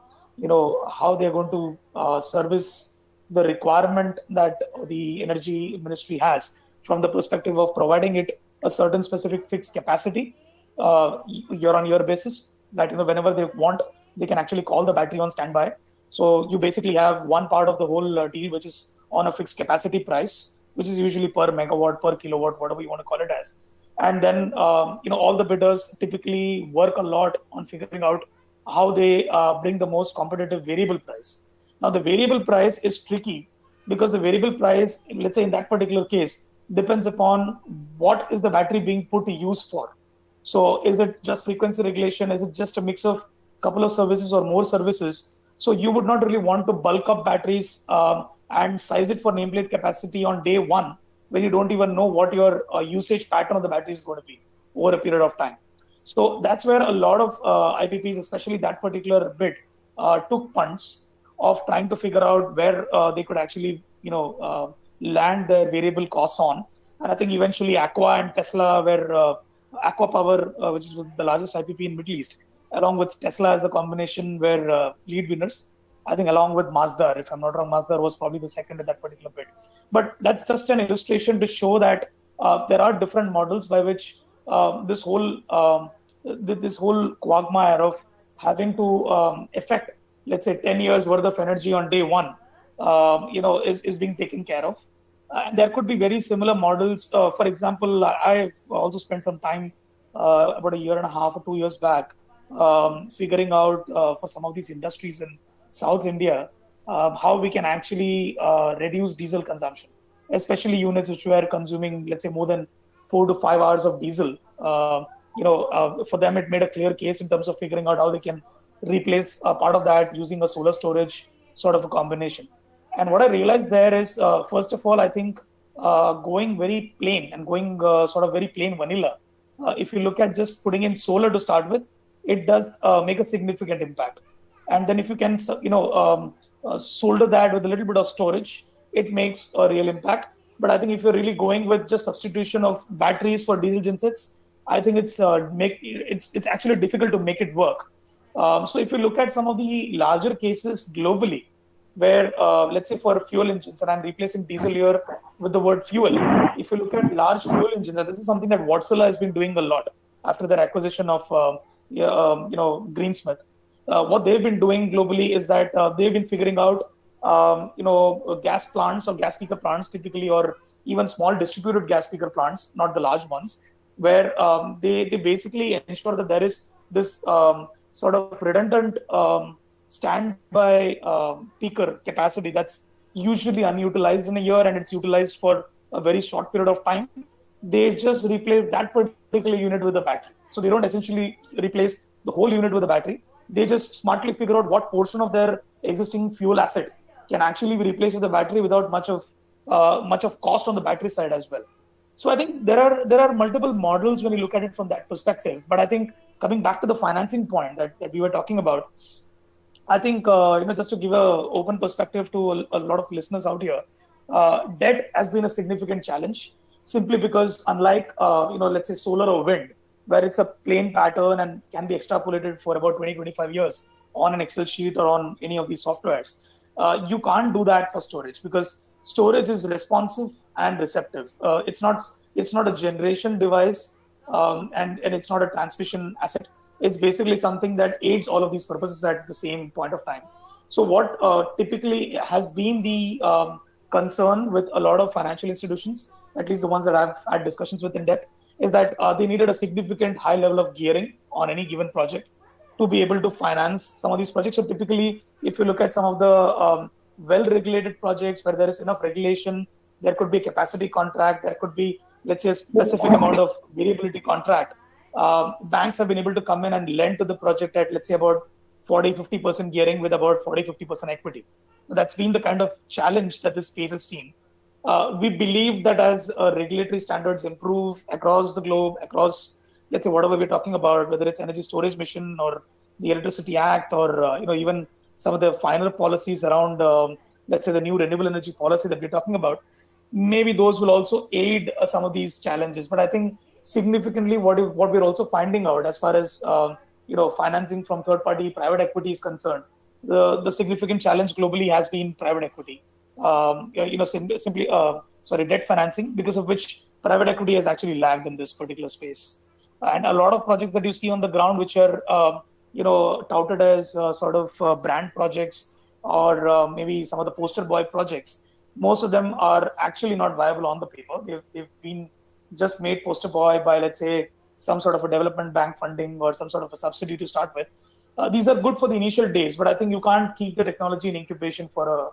how they're going to service the requirement that the Energy Ministry has from the perspective of providing it a certain specific fixed capacity year-on-year basis. That whenever they want, they can actually call the battery on standby. So you basically have one part of the whole deal, which is on a fixed capacity price, which is usually per megawatt, per kilowatt, whatever you want to call it as. And then, all the bidders typically work a lot on figuring out how they bring the most competitive variable price. Now, the variable price is tricky because the variable price, let's say in that particular case, depends upon what is the battery being put to use for. So is it just frequency regulation? Is it just a mix of couple of services or more services? So you would not really want to bulk up batteries and size it for nameplate capacity on day one when you don't even know what your usage pattern of the battery is going to be over a period of time. So that's where a lot of IPPs, especially that particular bid, took punts of trying to figure out where they could actually, land their variable costs on. And I think eventually Aqua and Tesla were Aqua Power, which is the largest IPP in Middle East, along with Tesla as the combination, were lead winners. I think along with Mazda, if I'm not wrong, Mazda was probably the second in that particular bid. But that's just an illustration to show that there are different models by which this whole quagmire of having to affect, let's say, 10 years worth of energy on day one, is being taken care of. There could be very similar models. For example, I've also spent some time about a year and a half or 2 years back figuring out for some of these industries in South India how we can actually reduce diesel consumption, especially units which were consuming, let's say, more than 4 to 5 hours of diesel. For them, it made a clear case in terms of figuring out how they can replace part of that using a solar storage sort of a combination. And what I realized there is, first of all, I think going very plain and going sort of very plain vanilla, if you look at just putting in solar to start with, it does make a significant impact. And then if you can, solder that with a little bit of storage, it makes a real impact. But I think if you're really going with just substitution of batteries for diesel gensets, I think it's actually difficult to make it work. So if you look at some of the larger cases globally, where let's say for fuel engines, and I'm replacing diesel here with the word fuel. If you look at large fuel engines, and this is something that Wärtsilä has been doing a lot after their acquisition of Greensmith. What they've been doing globally is that they've been figuring out gas plants or gas peaker plants typically, or even small distributed gas peaker plants, not the large ones, where they basically ensure that there is this sort of redundant standby peaker capacity that's usually unutilized in a year, and it's utilized for a very short period of time. They just replace that particular unit with a battery. So they don't essentially replace the whole unit with a battery. They just smartly figure out what portion of their existing fuel asset can actually be replaced with a battery without much of cost on the battery side as well. So I think there are multiple models when you look at it from that perspective. But I think coming back to the financing point that we were talking about, I think just to give a open perspective to a lot of listeners out here, debt has been a significant challenge, simply because unlike let's say solar or wind, where it's a plain pattern and can be extrapolated for about 20-25 years on an Excel sheet or on any of these softwares, you can't do that for storage, because storage is responsive and receptive. It's not a generation device, and it's not a transmission asset. It's basically something that aids all of these purposes at the same point of time. So what typically has been the concern with a lot of financial institutions, at least the ones that I've had discussions with in depth, is that they needed a significant high level of gearing on any given project to be able to finance some of these projects. So typically, if you look at some of the well-regulated projects where there is enough regulation, there could be a capacity contract, there could be, let's say, a specific amount of variability contract. Banks have been able to come in and lend to the project at, let's say, about 40-50% gearing with about 40-50% equity. That's been the kind of challenge that this space has seen. We believe that as regulatory standards improve across the globe, across, let's say, whatever we're talking about, whether it's energy storage mission or the Electricity Act, or even some of the final policies around, let's say, the new renewable energy policy that we're talking about, maybe those will also aid some of these challenges. But I think significantly, what we're also finding out as far as financing from third-party private equity is concerned, the significant challenge globally has been private equity. Simply debt financing, because of which private equity has actually lagged in this particular space. And a lot of projects that you see on the ground, which are touted as brand projects, or maybe some of the poster boy projects, most of them are actually not viable on the paper. They've been just made poster boy by, let's say, some sort of a development bank funding or some sort of a subsidy to start with. These are good for the initial days, but I think you can't keep the technology in incubation for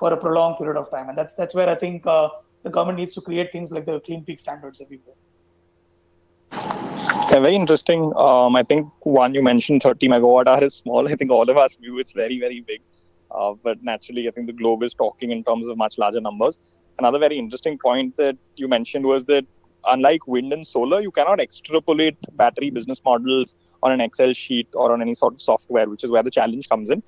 a prolonged period of time. And that's where I think the government needs to create things like the Clean Peak standards everywhere. Yeah, very interesting. I think one you mentioned 30 megawatt hour is small. I think all of us view it's very, very big. But naturally, I think the globe is talking in terms of much larger numbers. Another very interesting point that you mentioned was that unlike wind and solar, you cannot extrapolate battery business models on an Excel sheet or on any sort of software, which is where the challenge comes in.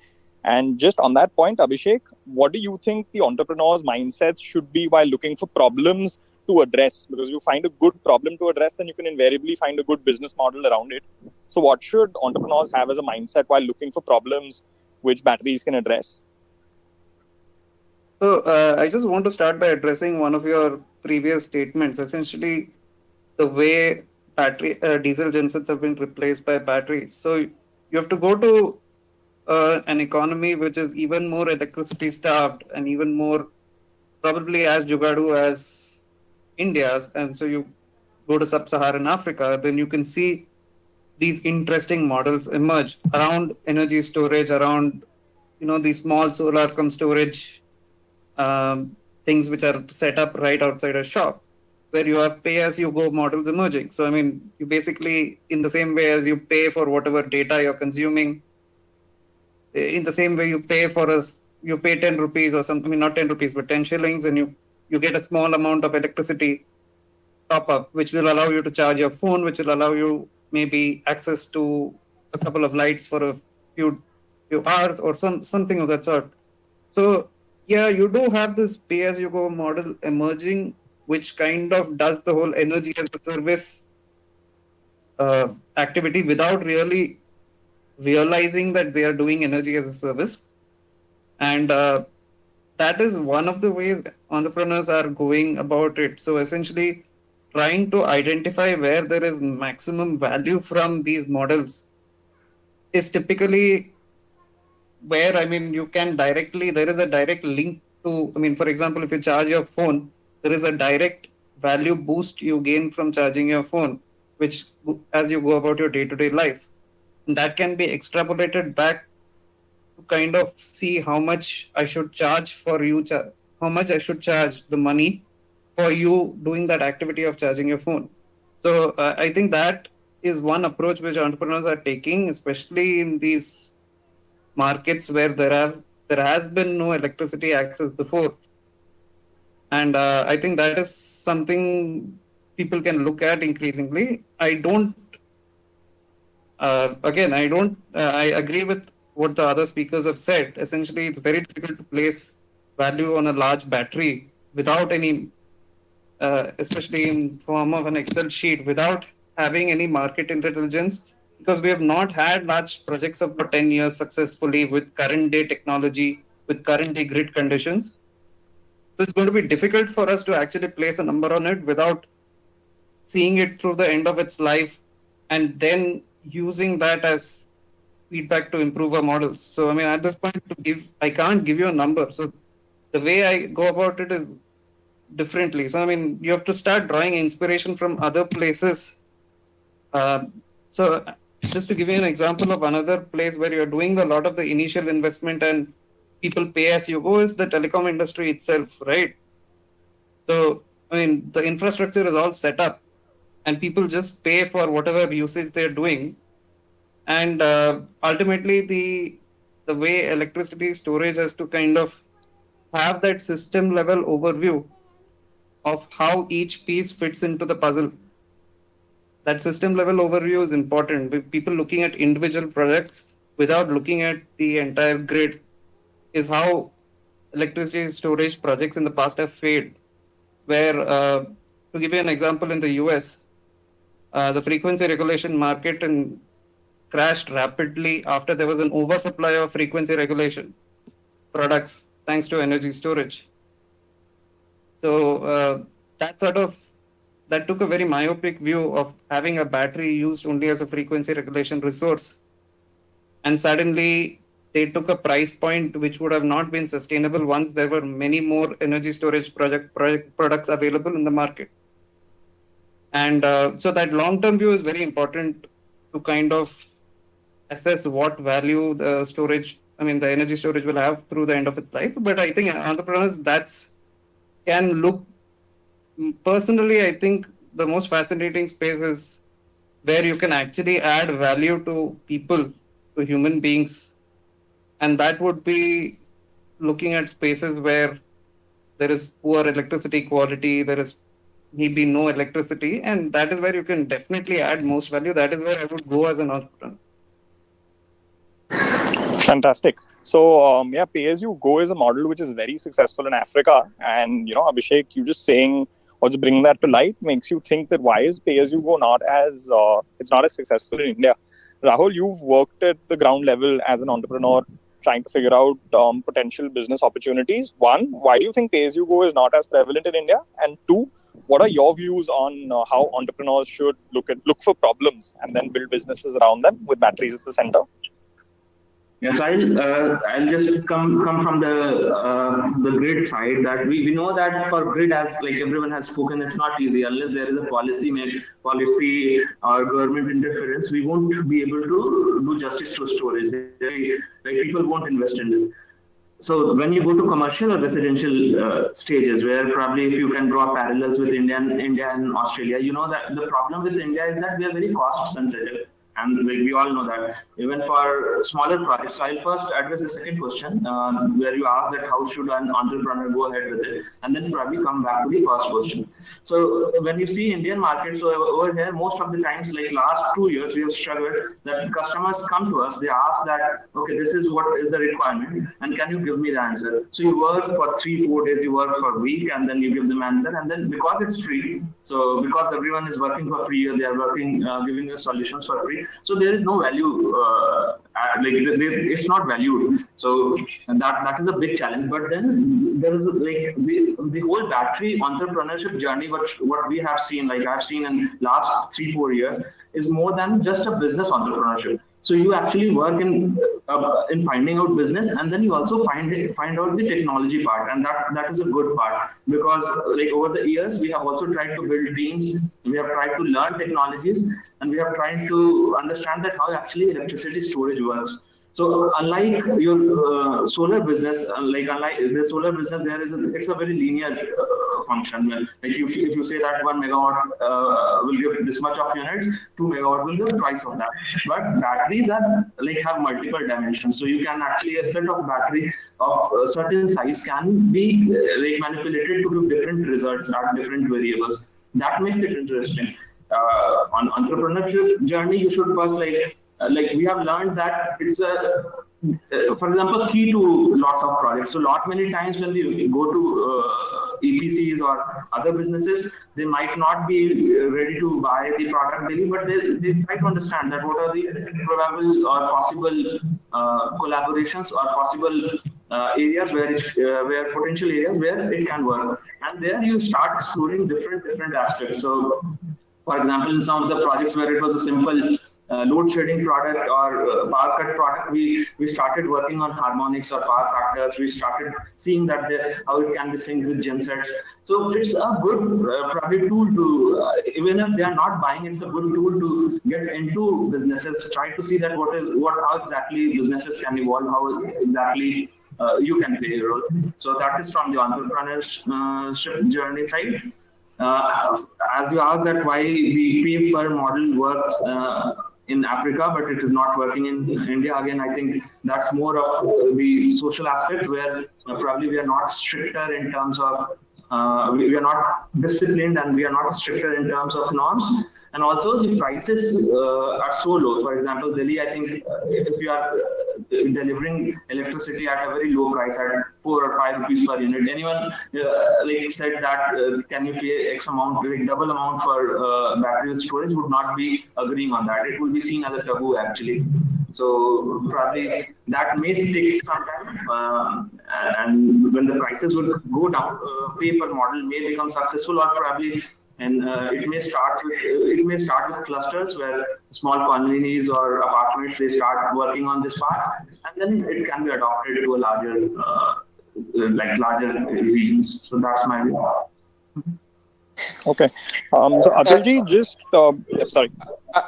And just on that point, Abhishek, what do you think the entrepreneur's mindset should be while looking for problems to address? Because you find a good problem to address, then you can invariably find a good business model around it. So what should entrepreneurs have as a mindset while looking for problems which batteries can address? So I just want to start by addressing one of your previous statements. Essentially, the way diesel gensets have been replaced by batteries. So you have to go to an economy which is even more electricity starved and even more probably as jugadu as India's. And so you go to sub-Saharan Africa, then you can see these interesting models emerge around energy storage, around these small solar cum storage things which are set up right outside a shop, where you have pay-as-you-go models emerging. So, I mean, you basically, in the same way as you pay for whatever data you're consuming, in the same way you pay 10 rupees or something, I mean, not 10 rupees, but 10 shillings, and you get a small amount of electricity top up, which will allow you to charge your phone, which will allow you maybe access to a couple of lights for a few hours or something of that sort. So, yeah, you do have this pay-as-you-go model emerging, which kind of does the whole energy as a service activity without really realizing that they are doing energy as a service. And that is one of the ways entrepreneurs are going about it. So essentially, trying to identify where there is maximum value from these models is typically where, I mean, there is a direct link to, I mean, for example, if you charge your phone, there is a direct value boost you gain from charging your phone, which as you go about your day-to-day life. And that can be extrapolated back to kind of see how much I should charge for you, how much I should charge the money for you doing that activity of charging your phone. So I think that is one approach which entrepreneurs are taking, especially in these markets where there has been no electricity access before. And I think that is something people can look at increasingly. I agree with what the other speakers have said. Essentially, it's very difficult to place value on a large battery without any, especially in form of an Excel sheet, without having any market intelligence, because we have not had large projects for 10 years successfully with current day technology, with current day grid conditions. So it's going to be difficult for us to actually place a number on it without seeing it through the end of its life and then using that as feedback to improve our models. So, I mean, at this point, I can't give you a number. So the way I go about it is differently. So, I mean, you have to start drawing inspiration from other places. So, just to give you an example of another place where you're doing a lot of the initial investment and people pay as you go is the telecom industry itself, right? So, I mean, the infrastructure is all set up and people just pay for whatever usage they're doing. And ultimately, the way electricity storage has to kind of have that system level overview of how each piece fits into the puzzle. That system level overview is important. With people looking at individual projects without looking at the entire grid is how electricity storage projects in the past have failed. Where, to give you an example, in the US, the frequency regulation market crashed rapidly after there was an oversupply of frequency regulation products thanks to energy storage. So that took a very myopic view of having a battery used only as a frequency regulation resource. And suddenly they took a price point which would have not been sustainable once there were many more energy storage products available in the market. And so that long-term view is very important to kind of assess what value the energy storage will have through the end of its life. But I think entrepreneurs, personally, I think the most fascinating space is where you can actually add value to people, to human beings. And that would be looking at spaces where there is poor electricity quality, there is maybe no electricity, and that is where you can definitely add most value. That is where I would go as an entrepreneur. Fantastic. So, pay as you go is a model which is very successful in Africa. And, Abhishek, you just saying or just bringing that to light makes you think that why is pay as you go it's not as successful in India. Rahul, you've worked at the ground level as an entrepreneur trying to figure out potential business opportunities. One, why do you think pay as you go is not as prevalent in India? And two, what are your views on how entrepreneurs should look for problems and then build businesses around them with batteries at the center? Yes, I'll just come from the grid side, that we know that for grid, as like everyone has spoken, it's not easy unless there is a policy or government interference. We won't be able to do justice to storage. People won't invest in it. So when you go to commercial or residential stages, where probably if you can draw parallels with India and Australia, you know that the problem with India is that we are very cost sensitive. And we all know that even for smaller projects. So I'll first address the second question where you asked that how should an entrepreneur go ahead with it, and then probably come back to the first question. So when you see Indian market, so over here, most of the times, like last 2 years, we have struggled that customers come to us, they ask that, okay, this is what is the requirement, and can you give me the answer? So you work for 3-4 days, you work for a week, and then you give them answer, and then because it's free, so because everyone is working for free, they are working giving you solutions for free. So there is no value, it's not valued. So that is a big challenge. But then there is like the whole battery entrepreneurship journey, what we have seen, like I've seen in last 3-4 years, is more than just a business entrepreneurship. So you actually work in finding out business, and then you also find out the technology part, and that is a good part, because like over the years we have also tried to build teams, we have tried to learn technologies, and we have tried to understand that how actually electricity storage works. So unlike your solar business, unlike the solar business, it's a very linear function. Like if you say that 1 megawatt will give this much of units, 2 megawatt will give twice of that. But batteries have multiple dimensions. So you can actually, a set of battery of a certain size can be manipulated to give different results at different variables. That makes it interesting. On entrepreneurship journey, you should first we have learned that it's for example, key to lots of projects. So many times when we go to EPCs or other businesses, they might not be ready to buy the product daily, but they try to understand that what are the probable or possible collaborations or possible areas where potential areas where it can work. And there you start exploring different aspects. So for example, in some of the projects where it was a simple load shedding product or power cut product, we started working on harmonics or power factors. We started seeing that how it can be synced with gensets. So it's a good probably tool to even if they are not buying, it's a good tool to get into businesses. Try to see that how exactly businesses can evolve, how exactly you can play a role. So that is from the entrepreneurship journey side. As you asked that why the pay per model works in Africa, but it is not working in India. Again, I think that's more of the social aspect where probably we are not stricter in terms of we are not disciplined and we are not stricter in terms of norms. And also the prices are so low. For example, Delhi, I think if you are delivering electricity at a very low price at 4 or 5 rupees per unit, anyone like said that can you pay X amount, like double amount for battery storage would not be agreeing on that. It will be seen as a taboo actually. So probably that may take some time, and when the prices will go down, pay per model may become successful, or probably and it may start with clusters where small colonies or apartments they start working on this part, and then it can be adopted to a larger regions. So that's my view. Okay. So Atulji, just sorry.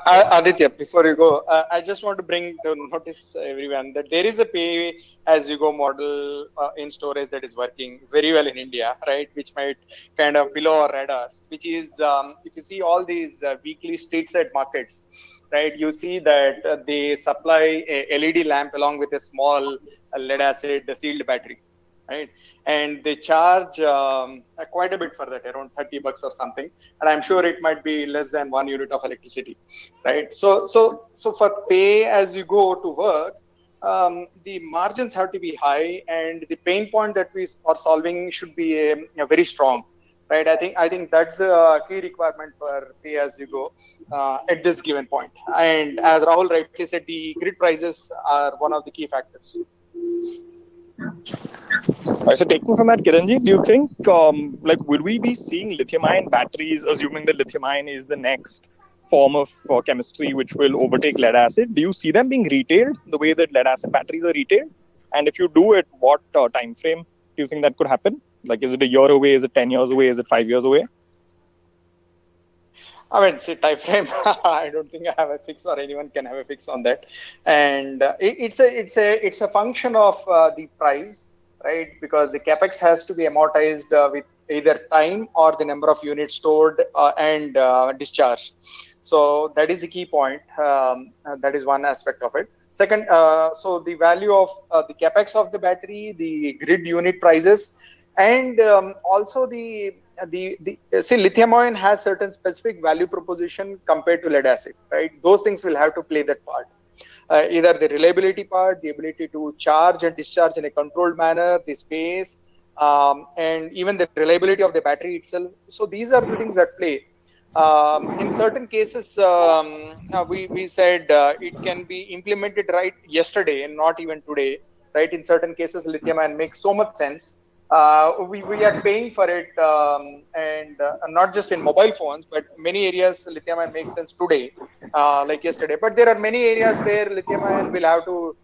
Aditya, before you go, I just want to bring to notice everyone that there is a pay-as-you-go model in storage that is working very well in India, right? Which might kind of below our radars, which is if you see all these weekly street side markets, right? You see that they supply a LED lamp along with a small lead acid sealed battery. Right, and they charge quite a bit for that, around $30 or something, and I'm sure it might be less than 1 unit of electricity, right? So for pay as you go to work, the margins have to be high, and the pain point that we are solving should be very strong, right? I think that's a key requirement for pay as you go at this given point. And as Rahul rightly said, the grid prices are one of the key factors. So taking from that, Kiranji, do you think would we be seeing lithium-ion batteries, assuming that lithium-ion is the next form of chemistry which will overtake lead acid? Do you see them being retailed the way that lead acid batteries are retailed? And if you do it, what time frame do you think that could happen? Like, is it a year away? Is it 10 years away? Is it 5 years away? I mean, say time frame. I don't think I have a fix, or anyone can have a fix on that. And it's a function of the price, right? Because the capex has to be amortized with either time or the number of units stored and discharged. So that is a key point. That is one aspect of it. Second, so the value of the capex of the battery, the grid unit prices, and also see, lithium-ion has certain specific value proposition compared to lead acid, right? Those things will have to play that part. Either the reliability part, the ability to charge and discharge in a controlled manner, the space, and even the reliability of the battery itself. So these are the things that play. In certain cases, we said it can be implemented right yesterday and not even today, right? In certain cases, lithium-ion makes so much sense. We are paying for it, and not just in mobile phones, but many areas lithium-ion makes sense today, like yesterday. But there are many areas where lithium-ion will have to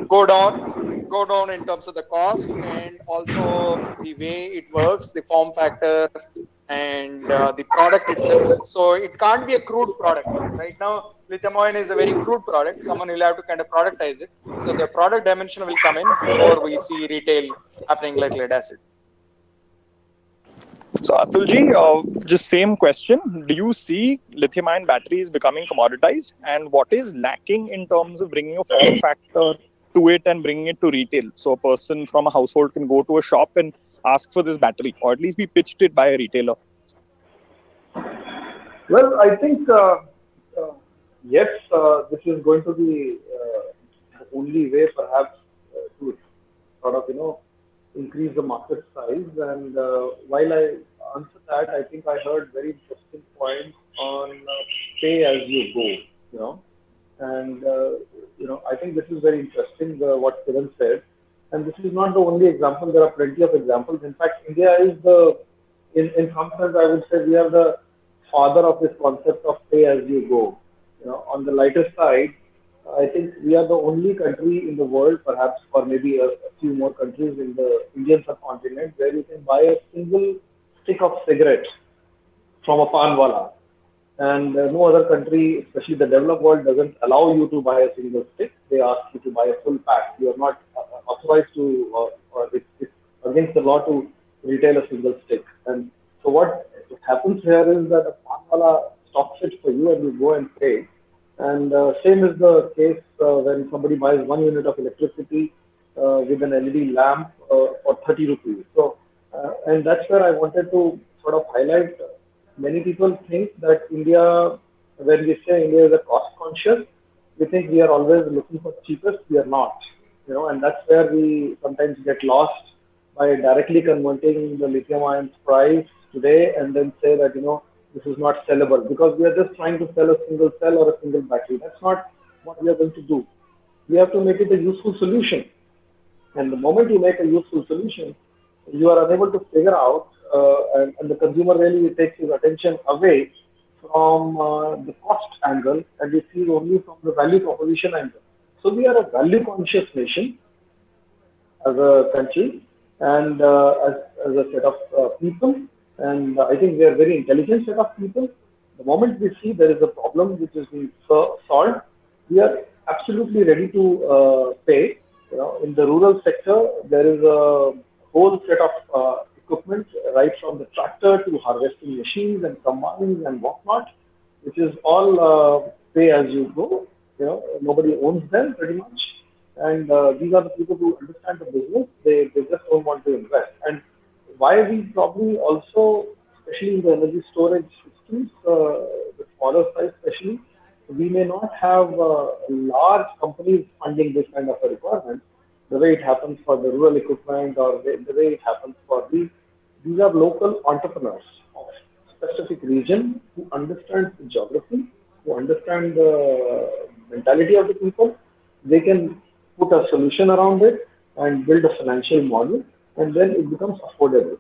go down in terms of the cost, and also the way it works, the form factor, and the product itself. So it can't be a crude product. Right now, lithium-ion is a very crude product. Someone will have to kind of productize it. So the product dimension will come in before we see retail happening like lead acid. So Atulji, just same question. Do you see lithium-ion batteries becoming commoditized? And what is lacking in terms of bringing a form factor to it and bringing it to retail? So a person from a household can go to a shop and ask for this battery, or at least be pitched it by a retailer. Well, I think, yes, this is going to be the only way perhaps to sort of, increase the market size. And while I answer that, I think I heard very interesting points on pay as you go, and, I think this is very interesting, what Kiran said. And this is not the only example. There are plenty of examples. In fact, India is in some sense, I would say we are the father of this concept of pay as you go. On the lighter side, I think we are the only country in the world, perhaps, or maybe a few more countries in the Indian subcontinent, where you can buy a single stick of cigarettes from a panwala. And no other country, especially the developed world, doesn't allow you to buy a single stick. They ask you to buy a full pack. You are not authorized to, or it's against the law to retail a single stick. And so what happens here is that a panwala stocks it for you and you go and pay. And same is the case when somebody buys 1 unit of electricity with an LED lamp for 30 rupees. So, and that's where I wanted to sort of highlight. Many people think that India, when we say India is a cost conscious, we think we are always looking for cheapest. We are not, and that's where we sometimes get lost by directly converting the lithium ion price today and then say that, this is not sellable because we are just trying to sell a single cell or a single battery. That's not what we are going to do. We have to make it a useful solution. And the moment you make a useful solution, you are unable to figure out, and the consumer really takes his attention away from the cost angle and he sees only from the value proposition angle. So we are a value conscious nation as a country and as a set of people. And I think we are a very intelligent set of people. The moment we see there is a problem which is being solved, we are absolutely ready to pay. In the rural sector, there is a whole set of equipment, right from the tractor to harvesting machines and combines and whatnot, which is all pay as you go. Nobody owns them pretty much. And these are the people who understand the business. They just don't want to invest. And why we probably also, especially in the energy storage systems, the smaller size especially, we may not have large companies funding this kind of a requirement, the way it happens for the rural equipment or the way it happens for these are local entrepreneurs of specific region who understand the geography, who understand the mentality of the people. They can put a solution around it and build a financial model, and then it becomes affordable.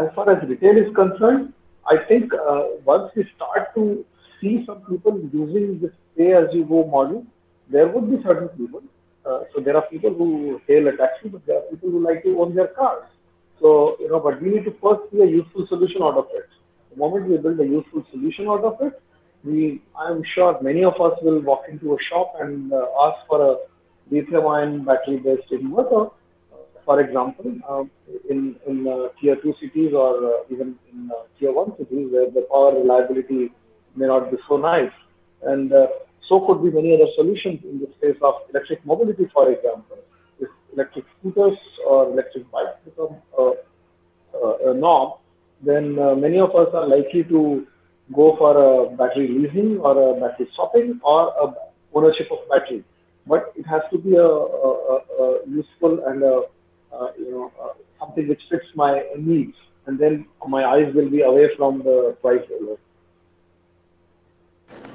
As far as retail is concerned, I think once we start to see some people using this pay-as-you-go model, there would be certain people. So there are people who hail a taxi, but there are people who like to own their cars. So, but we need to first see a useful solution out of it. The moment we build a useful solution out of it, I'm sure many of us will walk into a shop and ask for a lithium-ion battery-based inverter. For example, in tier 2 cities or even in tier 1 cities where the power reliability may not be so nice. And so could be many other solutions in the space of electric mobility, for example. If electric scooters or electric bikes become a norm, then many of us are likely to go for a battery leasing or a battery swapping or a ownership of battery. But it has to be a useful and something which fits my needs, and then my eyes will be away from the price level.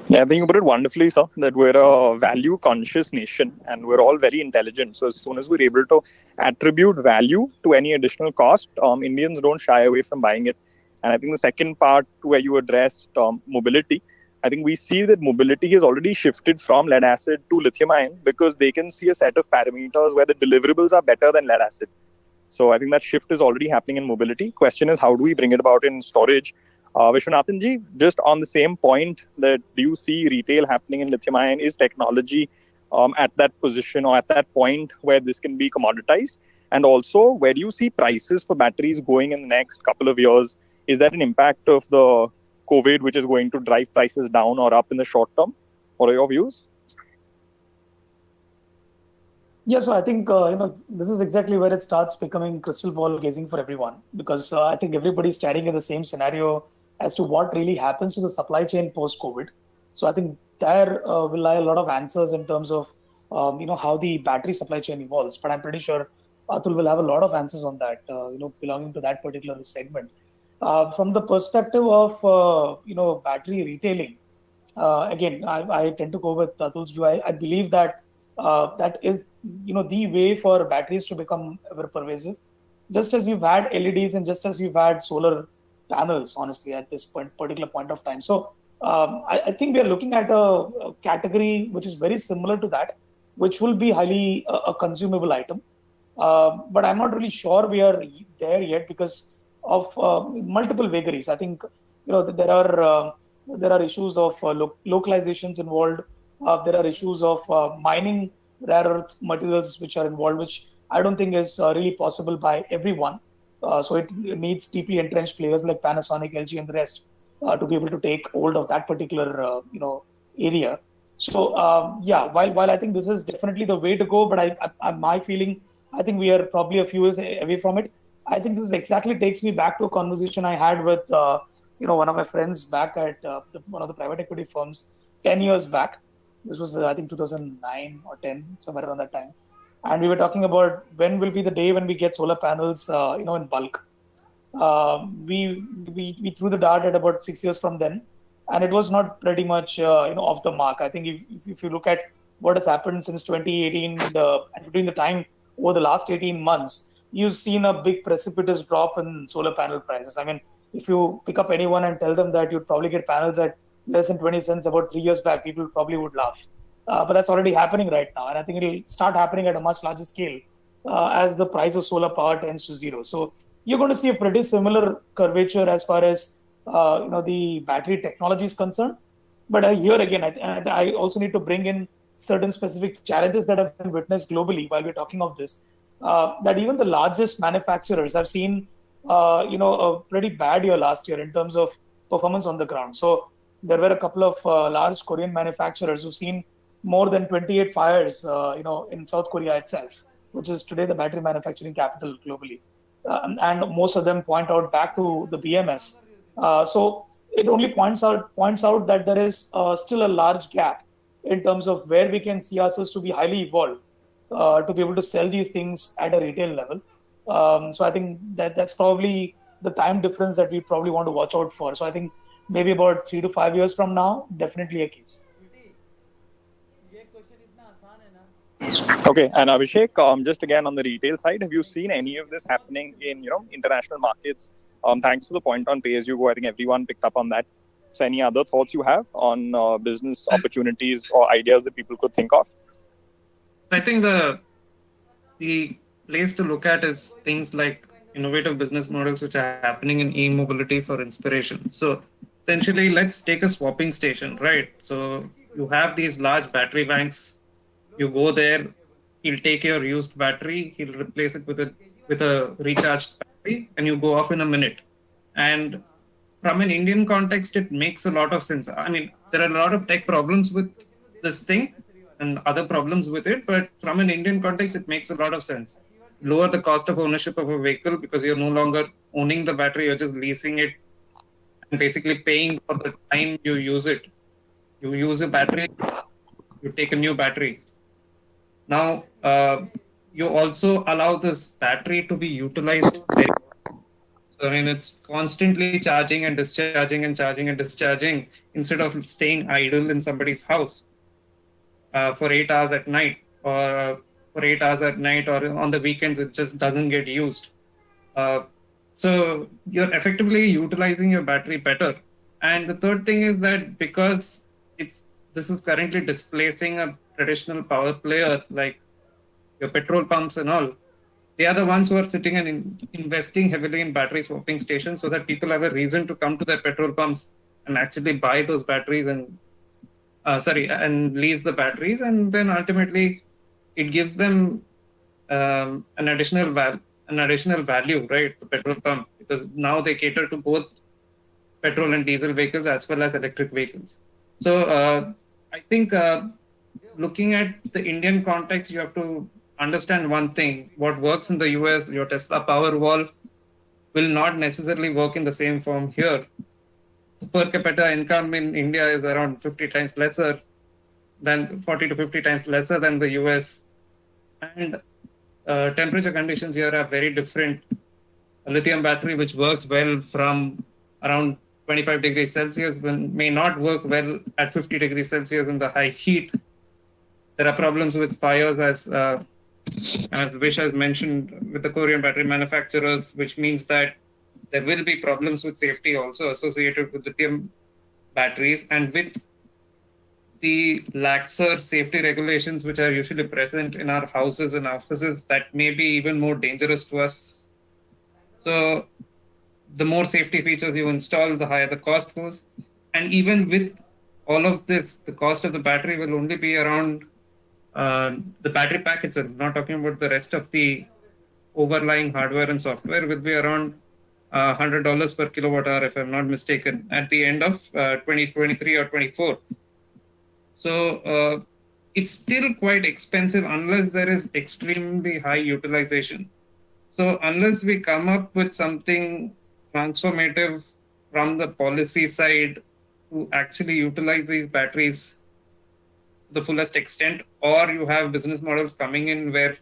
Yeah, I think you put it wonderfully, sir, that we're a value-conscious nation and we're all very intelligent. So as soon as we're able to attribute value to any additional cost, Indians don't shy away from buying it. And I think the second part where you addressed mobility, I think we see that mobility has already shifted from lead acid to lithium ion because they can see a set of parameters where the deliverables are better than lead acid. So I think that shift is already happening in mobility. Question is, how do we bring it about in storage? Vishwanathan ji, just on the same point, that do you see retail happening in lithium ion? Is technology at that position or at that point where this can be commoditized? And also, where do you see prices for batteries going in the next couple of years? Is that an impact of the COVID which is going to drive prices down or up in the short term? What are your views? Yeah, so I think this is exactly where it starts becoming crystal ball gazing for everyone, because I think everybody's staring at the same scenario as to what really happens to the supply chain post-COVID. So I think there will lie a lot of answers in terms of how the battery supply chain evolves. But I'm pretty sure Atul will have a lot of answers on that, belonging to that particular segment. From the perspective of battery retailing, again, I tend to go with Atul's view. I believe that that is the way for batteries to become ever pervasive. Just as we've had LEDs and just as we've had solar panels, honestly, at this particular point of time. So I think we are looking at a category which is very similar to that, which will be highly a consumable item. But I'm not really sure we are there yet because of multiple vagaries. I think there are issues of localizations involved. There are issues of mining rare earth materials which are involved, which I don't think is really possible by everyone. So it needs deeply entrenched players like Panasonic, LG, and the rest to be able to take hold of that particular area. So yeah, while I think this is definitely the way to go, but my feeling, I think we are probably a few years away from it. I think this exactly takes me back to a conversation I had with one of my friends back at one of the private equity firms 10 years back. This was I think 2009 or 10, somewhere around that time, and we were talking about when will be the day when we get solar panels in bulk. We threw the dart at about 6 years from then, and it was not pretty much off the mark. I think if you look at what has happened since 2018 and between the time over the last 18 months, you've seen a big precipitous drop in solar panel prices. I mean, if you pick up anyone and tell them that you'd probably get panels at less than 20 cents about 3 years back, people probably would laugh. But that's already happening right now, and I think it'll start happening at a much larger scale as the price of solar power tends to zero. So you're going to see a pretty similar curvature as far as the battery technology is concerned. But here again, I also need to bring in certain specific challenges that have been witnessed globally while we're talking of this. That even the largest manufacturers have seen, a pretty bad year last year in terms of performance on the ground. So there were a couple of large Korean manufacturers who've seen more than 28 fires, in South Korea itself, which is today the battery manufacturing capital globally. And most of them point out back to the BMS. So it only points out that there is still a large gap in terms of where we can see ourselves to be highly evolved to be able to sell these things at a retail level. So I think that's probably the time difference that we probably want to watch out for. So I think maybe about 3 to 5 years from now, definitely a case. Okay, and Abhishek, just again on the retail side, have you seen any of this happening in international markets? Thanks to the point on pay as you go, I think everyone picked up on that. So, any other thoughts you have on business opportunities or ideas that people could think of? I think the place to look at is things like innovative business models which are happening in e-mobility for inspiration. So essentially, let's take a swapping station, right? So you have these large battery banks. You go there, he'll take your used battery, he'll replace it with a recharged battery, and you go off in a minute. And from an Indian context, it makes a lot of sense. I mean, there are a lot of tech problems with this thing and other problems with it, but from an Indian context, it makes a lot of sense. Lower the cost of ownership of a vehicle because you're no longer owning the battery, you're just leasing it and basically paying for the time you use it. You use a battery, you take a new battery. Now, you also allow this battery to be utilized. So, I mean, it's constantly charging and discharging and charging and discharging instead of staying idle in somebody's house for 8 hours at night or on the weekends, it just doesn't get used. So you're effectively utilizing your battery better. And the third thing is that because this is currently displacing a traditional power player like your petrol pumps and all, they are the ones who are sitting and investing heavily in battery swapping stations so that people have a reason to come to their petrol pumps and actually buy those batteries and lease the batteries, and then ultimately it gives them an additional value, right? The petrol pump, because now they cater to both petrol and diesel vehicles as well as electric vehicles. So I think looking at the Indian context, you have to understand one thing: what works in the US, your Tesla Powerwall, will not necessarily work in the same form here. Per capita income in India is around 40 to 50 times lesser than the US. And temperature conditions here are very different. A lithium battery, which works well from around 25 degrees Celsius, may not work well at 50 degrees Celsius in the high heat. There are problems with fires, as Vish has mentioned, with the Korean battery manufacturers, which means that there will be problems with safety also associated with lithium batteries, and with the laxer safety regulations which are usually present in our houses and offices, that may be even more dangerous to us. So the more safety features you install, the higher the cost goes. And even with all of this, the cost of the battery will only be around the battery pack itself, not talking about the rest of the overlying hardware and software, will be around $100 per kilowatt hour, if I'm not mistaken, at the end of 2023 or 24. So it's still quite expensive unless there is extremely high utilization. So unless we come up with something transformative from the policy side to actually utilize these batteries to the fullest extent, or you have business models coming in where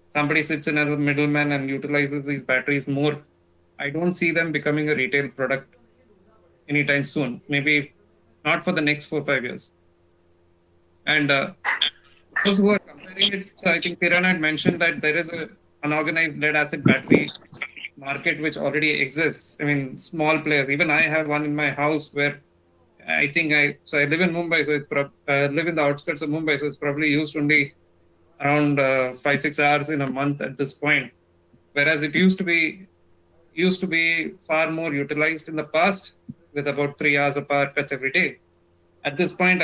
somebody sits in as a middleman and utilizes these batteries more, I don't see them becoming a retail product anytime soon. Maybe not for the next 4 or 5 years. And those who are comparing it, so I think Kiran had mentioned that there is a unorganized lead acid battery market which already exists. I mean, small players. Even I have one in my house where I think I live in Mumbai, so I live in the outskirts of Mumbai, so it's probably used only around 5-6 hours in a month at this point. Whereas it used to be far more utilized in the past, with about 3 hours of power cuts every day. At this point,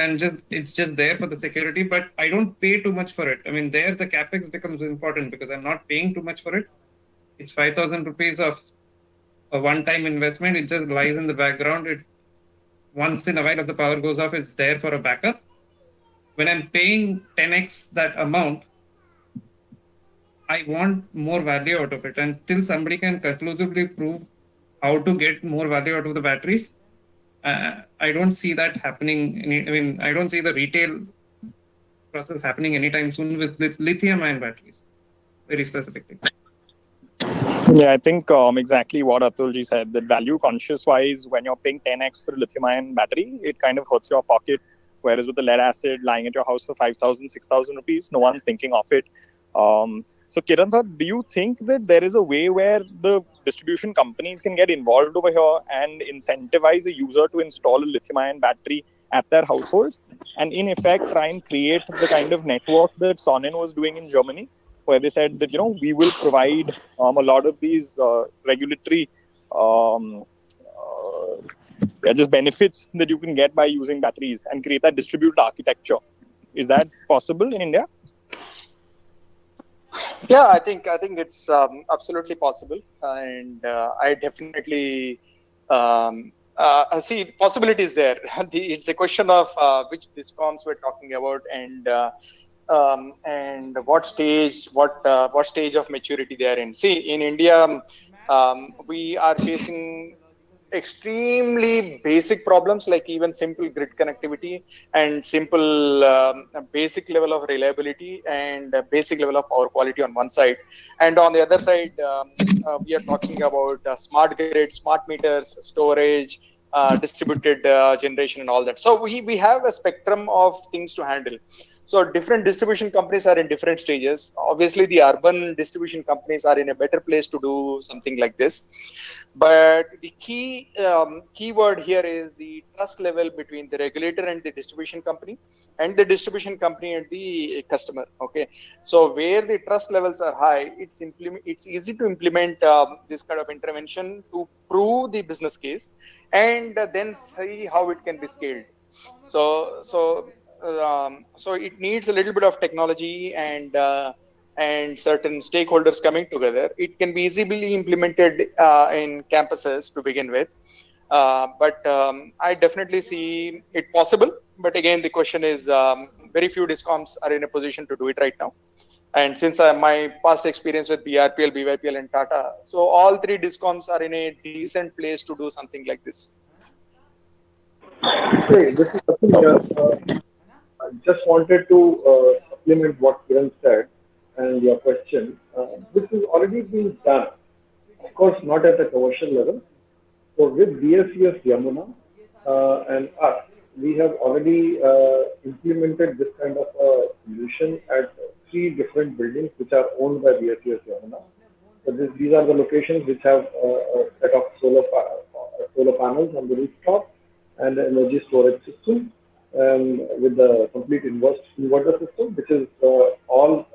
it's just there for the security, but I don't pay too much for it. I mean, there the capex becomes important because I'm not paying too much for it. It's 5,000 rupees of a one-time investment. It just lies in the background. Once in a while, if the power goes off, it's there for a backup. When I'm paying 10x that amount, I want more value out of it. Until somebody can conclusively prove how to get more value out of the battery, I don't see that happening. I don't see the retail process happening anytime soon with lithium-ion batteries, very specifically. Yeah, I think exactly what Atulji said, that value conscious wise, when you're paying 10x for a lithium ion battery, it kind of hurts your pocket. Whereas with the lead acid lying at your house for 5,000, 6,000 rupees, no one's thinking of it. So Kiran sir, do you think that there is a way where the distribution companies can get involved over here and incentivize a user to install a lithium ion battery at their households, and in effect try and create the kind of network that Sonnen was doing in Germany, where they said that, we will provide a lot of these regulatory just benefits that you can get by using batteries and create that distributed architecture. Is that possible in India? Yeah, I think it's absolutely possible, and I definitely see possibilities there. It's a question of which discoms we're talking about, and what stage of maturity they are in. See, in India, we are facing extremely basic problems, like even simple grid connectivity and simple basic level of reliability and basic level of power quality on one side, and on the other side we are talking about smart grid, smart meters, storage, distributed generation and all that. So we have a spectrum of things to handle. So different distribution companies are in different stages. Obviously, the urban distribution companies are in a better place to do something like this. But the key word here is the trust level between the regulator and the distribution company, and the distribution company and the customer. Okay, so where the trust levels are high, it's easy to implement this kind of intervention to prove the business case, and then see how it can be scaled. So it needs a little bit of technology and certain stakeholders coming together. It can be easily implemented in campuses to begin with, but I definitely see it possible. But again, the question is, very few discoms are in a position to do it right now. And since my past experience with BRPL, BYPL, and Tata, so all three discoms are in a decent place to do something like this. Okay, this is Atul here. I just wanted to supplement what Kiran said and your question. This is already being done, of course, not at a commercial level. So with BSES Yamuna and us, we have already implemented this kind of a solution at 3 different buildings which are owned by BSES Yamuna. So these are the locations which have a set of solar panels on the rooftop and the energy storage system, and with the complete inverter system, which is all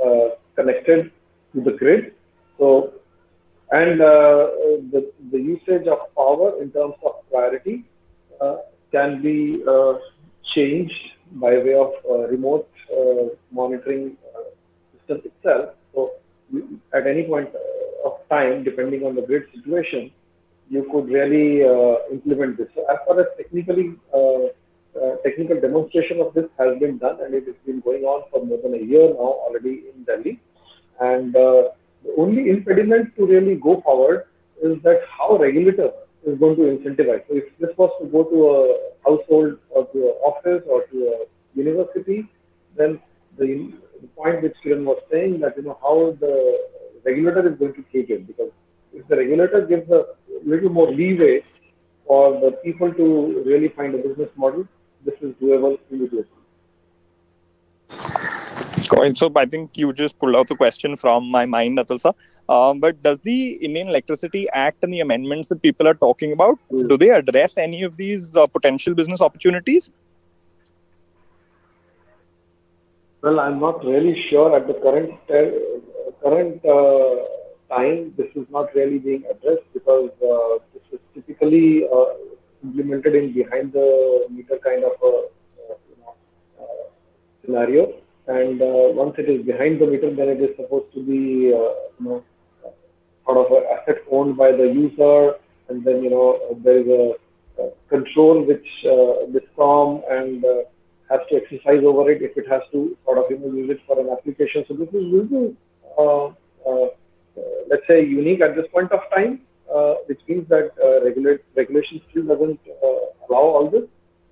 connected to the grid. So, and the usage of power in terms of priority uh, can be changed by way of remote monitoring system itself. So, at any point of time, depending on the grid situation, you could really implement this. So, as far as technical demonstration of this has been done, and it has been going on for more than a year now already in Delhi. And the only impediment to really go forward is that how regulator is going to incentivize. So if this was to go to a household or to an office or to a university, then the point which Kiran was saying, that how the regulator is going to take it, because if the regulator gives a little more leeway for the people to really find a business model, this is doable immediately. So I think you just pulled out the question from my mind, Atul sir. But does the Indian Electricity Act and the amendments that people are talking about, do they address any of these potential business opportunities? Well, I'm not really sure at the current time. This is not really being addressed because this is typically implemented in behind the meter kind of a scenario. And once it is behind the meter, then it is supposed to be sort of an asset owned by the user, and then there is a control which Discom and has to exercise over it if it has to sort of use it for an application. So this is really let's say unique at this point of time, which means that regulation still doesn't allow all this,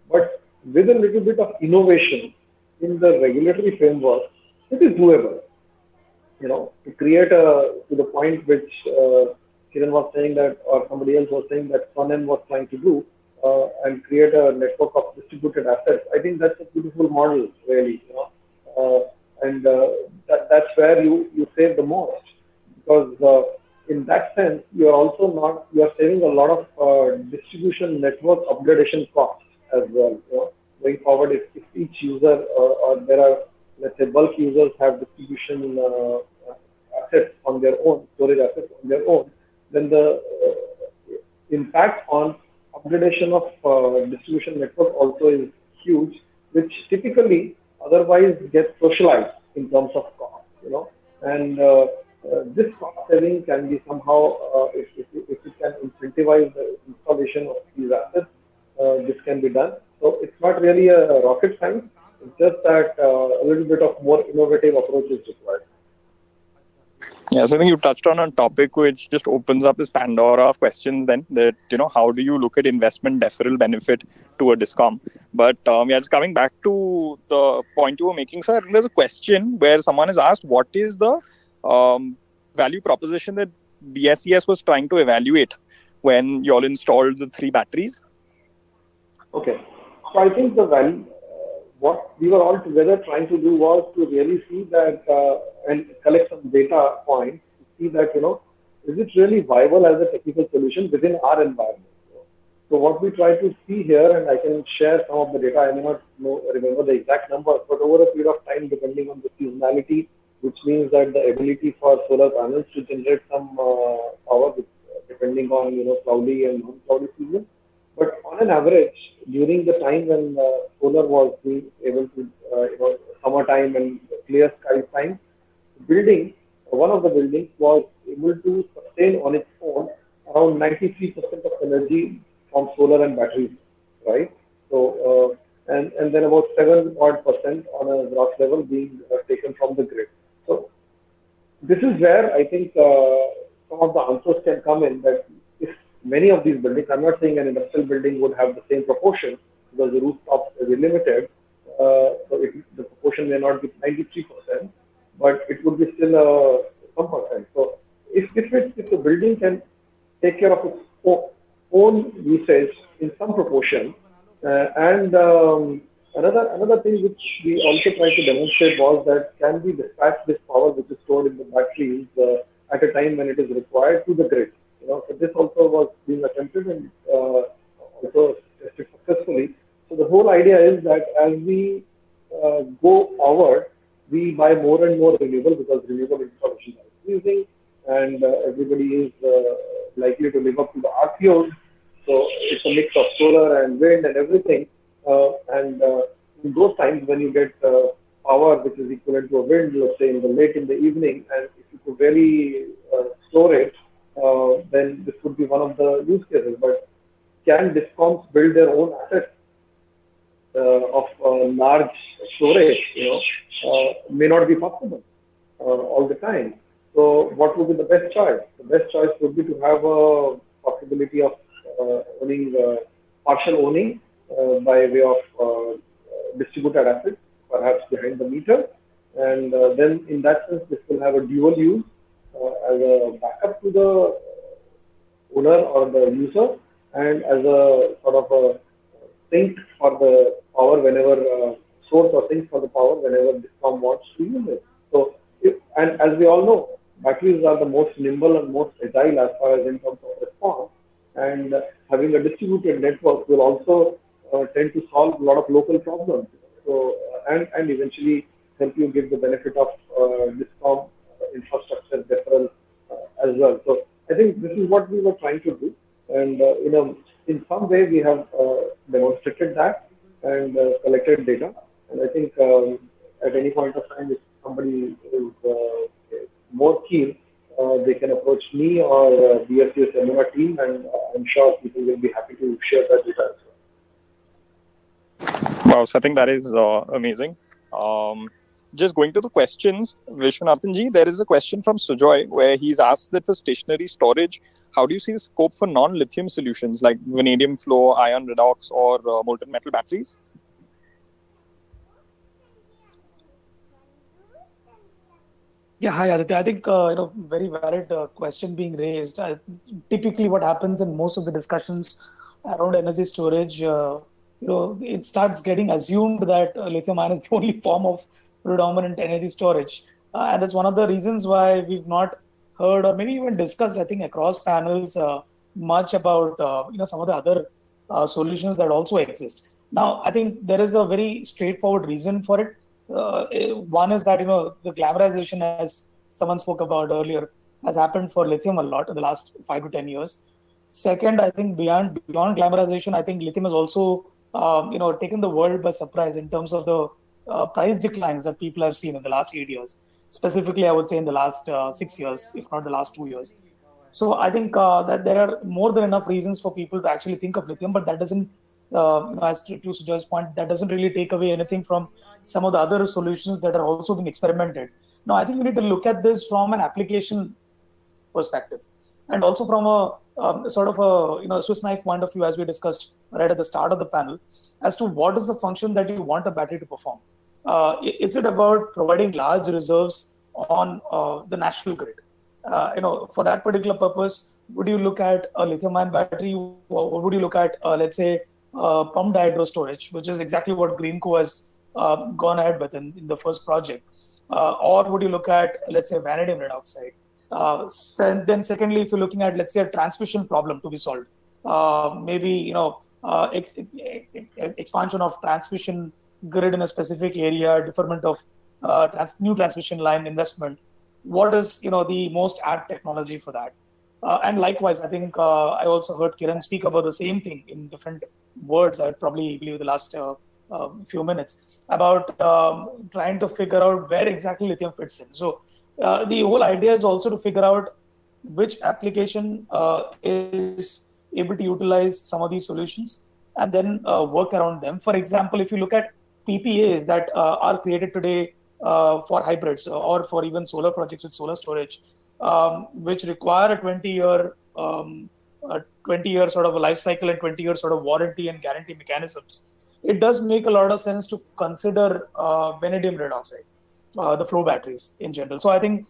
but with a little bit of innovation in the regulatory framework, it is doable. To create to the point which Kiran was saying that, or somebody else was saying that Sonnen was trying to do, and create a network of distributed assets. I think that's a beautiful model, really. And that's where you save the most, because in that sense, you are saving a lot of distribution network upgradation costs as well. Going forward, if each user or there are, let's say, bulk users have distribution assets on their own, storage assets on their own, then the impact on upgradation of distribution network also is huge, which typically otherwise gets socialized in terms of cost. And this cost saving can be somehow, if it can incentivize the installation of these assets, this can be done. So it's not really a rocket science. It's just that a little bit of more innovative approach is required. Yes, I think you touched on a topic which just opens up this Pandora of questions then, that, how do you look at investment deferral benefit to a Discom? But just coming back to the point you were making, sir, there's a question where someone has asked, what is the value proposition that BSES was trying to evaluate when you all installed the 3 batteries? Okay. So I think the value, what we were all together trying to do was to really see that and collect some data points to see that, is it really viable as a technical solution within our environment? So what we try to see here, and I can share some of the data, I may not remember the exact numbers, but over a period of time, depending on the seasonality, which means that the ability for solar panels to generate some power, depending on, cloudy and non-cloudy season. But on an average, during the time when solar was being able to, summertime and clear sky time, one of the buildings was able to sustain on its own around 93% of energy from solar and batteries, right? So, and then about 7% on a gross level being taken from the grid. So, this is where I think some of the answers can come in, that if many of these buildings, I'm not saying an industrial building would have the same proportion because the rooftops are limited, so the proportion may not be 93%, but it would be still some percent. So if the building can take care of its own usage in some proportion, and another thing which we also tried to demonstrate was that can we dispatch this power which is stored in the batteries at a time when it is required to the grid. So this also was being attempted and also tested successfully. So the whole idea is that as we go forward, we buy more and more renewable because renewable installations are increasing and everybody is likely to live up to the RPOs. So it's a mix of solar and wind and everything. And in those times when you get power which is equivalent to a wind, let's say in the late in the evening, and if you could really store it, then this would be one of the use cases. But can DISCOMs build their own assets of large storage? May not be possible all the time. So what would be the best choice? The best choice would be to have a possibility of owning partial owning by way of distributed assets, perhaps behind the meter, and then in that sense this will have a dual use as a backup to the owner or the user, and as a sort of a sink for the power whenever source or sink for the power whenever DISCOM wants to use it. So, and as we all know, batteries are the most nimble and most agile as far as in terms of response, and having a distributed network will also tend to solve a lot of local problems. So, and eventually help you give the benefit of DISCOM infrastructure deferral as well. So I think this is what we were trying to do, and in some way we have demonstrated that and collected data. And I think at any point of time, if somebody is more keen, they can approach me or BSC's Emuna team, and I'm sure people will be happy to share that data as well. Wow, so I think that is amazing. Just going to the questions, Vishwanathan ji, there is a question from Sujoy where he's asked that for stationary storage, how do you see the scope for non-lithium solutions like vanadium flow, ion redox, or molten metal batteries? Yeah, hi Aditya. I think very valid question being raised. Typically, what happens in most of the discussions around energy storage, it starts getting assumed that lithium-ion is the only form of predominant energy storage, and that's one of the reasons why we've not heard or maybe even discussed, I think, across panels much about some of the other solutions that also exist. Now, I think there is a very straightforward reason for it. One is that the glamorization, as someone spoke about earlier, has happened for lithium a lot in the last 5 to 10 years. Second, I think beyond glamorization, I think lithium has also taken the world by surprise in terms of the price declines that people have seen in the last 8 years. Specifically, I would say in the last 6 years, if not the last 2 years. So I think that there are more than enough reasons for people to actually think of lithium, but that doesn't, as to Sujoy's point, that doesn't really take away anything from some of the other solutions that are also being experimented. Now, I think we need to look at this from an application perspective, and also from a sort of a Swiss knife point of view, as we discussed right at the start of the panel, as to what is the function that you want a battery to perform. Is it about providing large reserves on the national grid? For that particular purpose, would you look at a lithium-ion battery, or would you look at, let's say, pumped hydro storage, which is exactly what Greenko has gone ahead with in the first project? Or would you look at, let's say, vanadium redoxide? Then secondly, if you're looking at, let's say, a transmission problem to be solved, maybe expansion of transmission grid in a specific area, deferment of new transmission line investment, what is the most apt technology for that? And likewise, I think I also heard Kiran speak about the same thing in different words. I probably believe the last few minutes about trying to figure out where exactly lithium fits in. So the whole idea is also to figure out which application is able to utilize some of these solutions and then work around them. For example, if you look at PPAs that are created today for hybrids or for even solar projects with solar storage, which require a 20-year sort of a life cycle and 20-year sort of warranty and guarantee mechanisms, it does make a lot of sense to consider vanadium redoxide, the flow batteries in general. So I think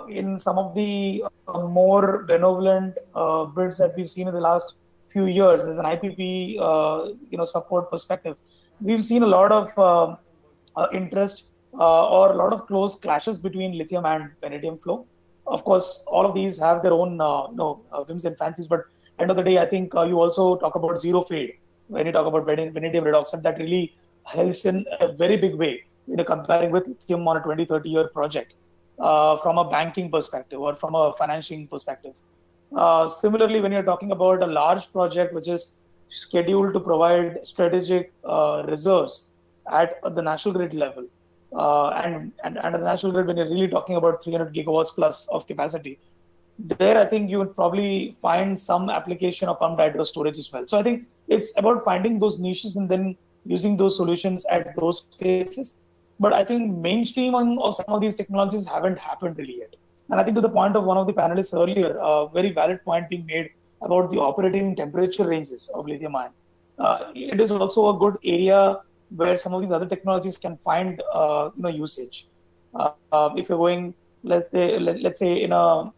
in some of the more benevolent bids that we've seen in the last few years, as an IPP support perspective, we've seen a lot of interest or a lot of close clashes between lithium and vanadium flow. Of course, all of these have their own whims and fancies, but end of the day, I think you also talk about zero fade when you talk about vanadium redox, and that really helps in a very big way when you're comparing with lithium on a 20, 30-year project from a banking perspective or from a financing perspective. Similarly, when you're talking about a large project which is scheduled to provide strategic reserves at the national grid level, and at the national grid, when you're really talking about 300 gigawatts plus of capacity, there I think you would probably find some application of pumped hydro storage as well. So I think it's about finding those niches and then using those solutions at those places. But I think mainstream of some of these technologies haven't happened really yet. And I think to the point of one of the panelists earlier, a very valid point being made about the operating temperature ranges of lithium ion. It is also a good area where some of these other technologies can find usage. If you're going, let's say in a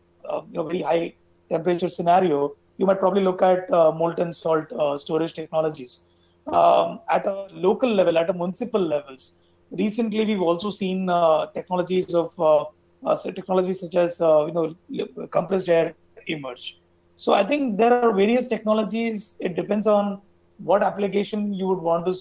very high temperature scenario, you might probably look at molten salt storage technologies. At a local level, at a municipal levels, recently we've also seen technologies such as compressed air emerge. So I think there are various technologies. It depends on what application you would want to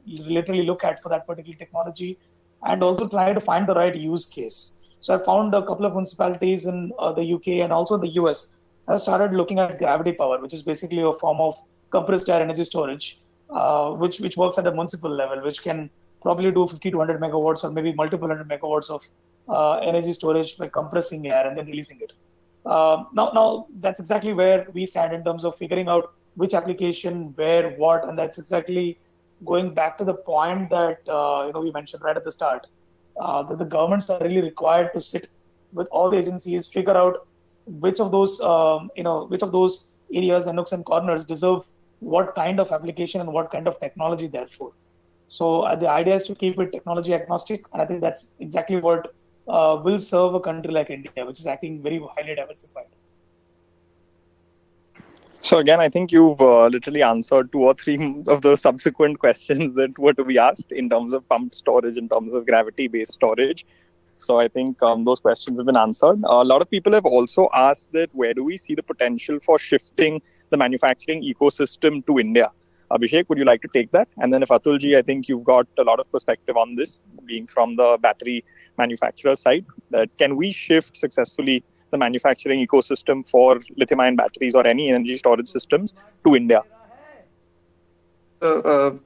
literally look at for that particular technology, and also try to find the right use case. So I found a couple of municipalities in the UK and also the US have started looking at gravity power, which is basically a form of compressed air energy storage, which works at a municipal level, which can probably do 50 to 100 megawatts or maybe multiple hundred megawatts of energy storage by compressing air and then releasing it. Now that's exactly where we stand in terms of figuring out which application, where, what, and that's exactly going back to the point that we mentioned right at the start, that the governments are really required to sit with all the agencies, figure out which of those areas and nooks and corners deserve what kind of application and what kind of technology therefore. So the idea is to keep it technology agnostic, and I think that's exactly what will serve a country like India, which is acting very highly diversified. So again, I think you've literally answered 2 or 3 of the subsequent questions that were to be asked in terms of pumped storage, in terms of gravity-based storage. So I think those questions have been answered. A lot of people have also asked that where do we see the potential for shifting the manufacturing ecosystem to India? Abhishek, would you like to take that? And then if Atulji, I think you've got a lot of perspective on this, being from the battery manufacturer side, that can we shift successfully the manufacturing ecosystem for lithium-ion batteries or any energy storage systems to India? So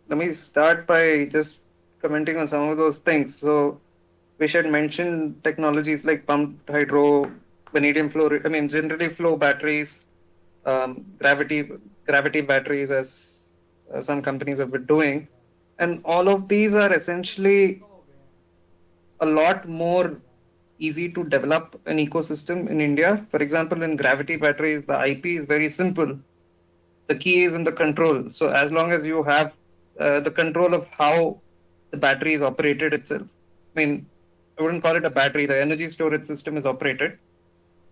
let me start by just commenting on some of those things. So we should mention technologies like pumped hydro, vanadium flow, generally flow batteries, gravity batteries, as some companies have been doing. And all of these are essentially a lot more easy to develop an ecosystem in India. For example, in gravity batteries, the IP is very simple. The key is in the control. So as long as you have the control of how the battery is operated itself, I wouldn't call it a battery, the energy storage system is operated.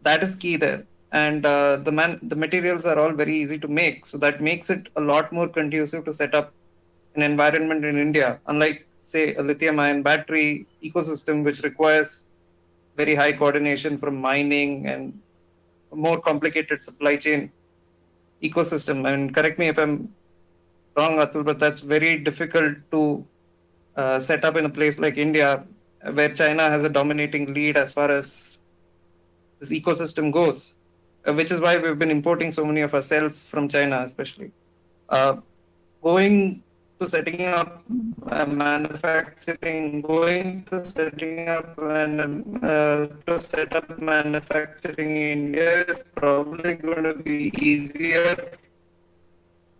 That is key there. And the materials are all very easy to make. So that makes it a lot more conducive to set up an environment in India, unlike, say, a lithium-ion battery ecosystem, which requires very high coordination from mining and a more complicated supply chain ecosystem. Correct me if I'm wrong, Atul, but that's very difficult to set up in a place like India, where China has a dominating lead as far as this ecosystem goes, which is why we've been importing so many of our cells from China, especially. Going to setting up manufacturing, to set up manufacturing in India is probably going to be easier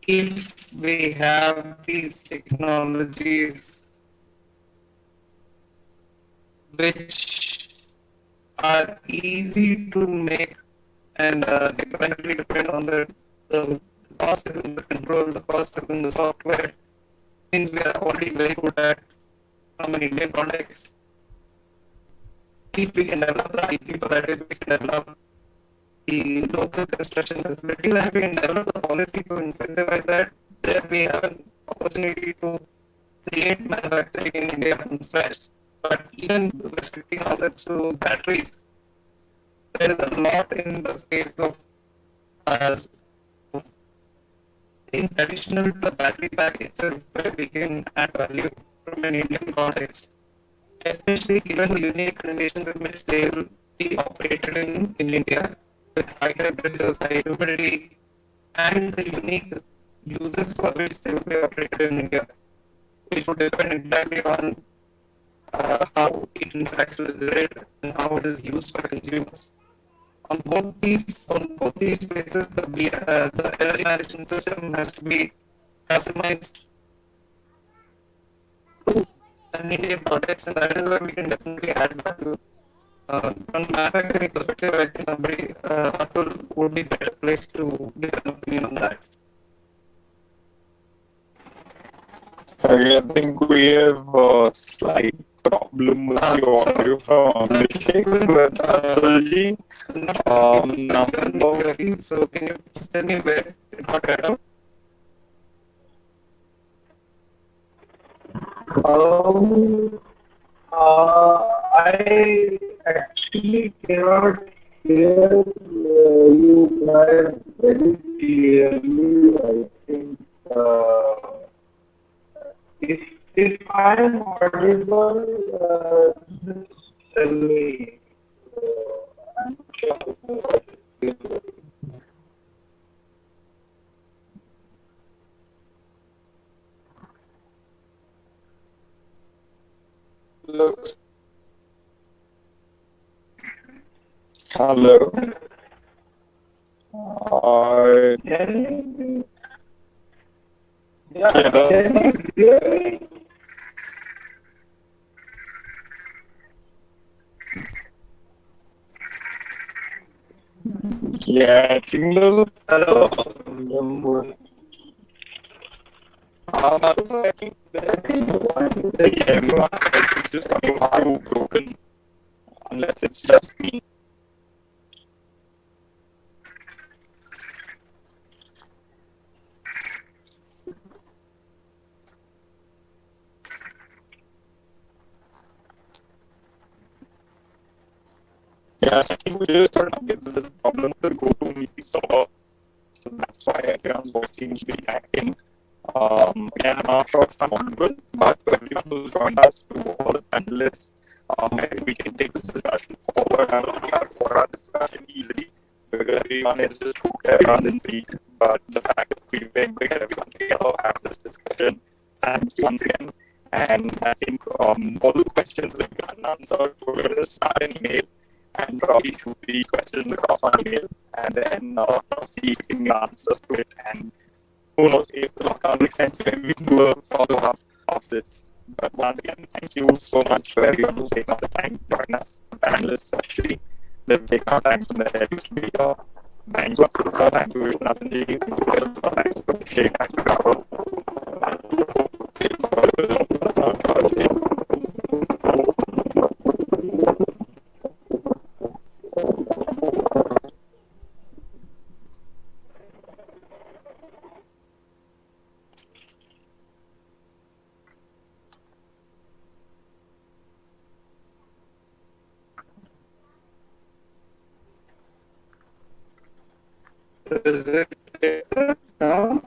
if we have these technologies which are easy to make, and they primarily depend on the cost is in the control, the cost is in the software, things we are already very good at from an Indian context. If we can develop the IP for that, if we can develop the local construction facilities, and if we can develop the policy to incentivize that, then we have an opportunity to create manufacturing in India from scratch. But even restricting ourselves to batteries, there is a lot in the space of tires. Things additional to the battery pack itself where we can add value from an Indian context, especially given the unique conditions in which they will be operated in India with high temperatures, high humidity, and the unique uses for which they will be operated in India, which would depend entirely on how it interacts with the grid and how it is used by consumers. On both these places, the energy management system has to be customized to an Indian context, and that is where we can definitely add value. From a manufacturing perspective, I think Atul would be better placed to give an opinion on that. I think we have a slight problem with the audio from Abhishek, but Atulji, Number, so can you just tell me where it got cut out? I actually cannot hear you guys very clearly. I think if I am audible, just tell me. I'm sure. Looks hello. Can you hear me? Yeah, I think there's a Hello. problem. Also, I think everyone is just coming through broken, unless it's just me. Yeah, I think we just started to get this problem with the GoToMeeting server, so that's why everyone's voice seems to be acting. Again, I'm not sure if I'm audible, but to everyone who's joined us, to all the panelists, I think we can take this discussion forward and for our discussion easily, because everyone is just hooked, everyone is intrigued. But the fact that we've been bring everyone together, have this discussion, and once again, and I think all the questions that we got answered, we're going to start an email and probably shoot these questions across on email, and then see if we can get answers to it. And who knows, if the lockdown makes sense, maybe we can do a follow up of this. But once again, thank you so much for everyone who's taken the time to join us, panelists especially. They've taken our time from their used to be here. Thank you, Apurva. Thank you, Vishwanathan. Thank you, Abhishek. Thank you, Rahul. Is it now?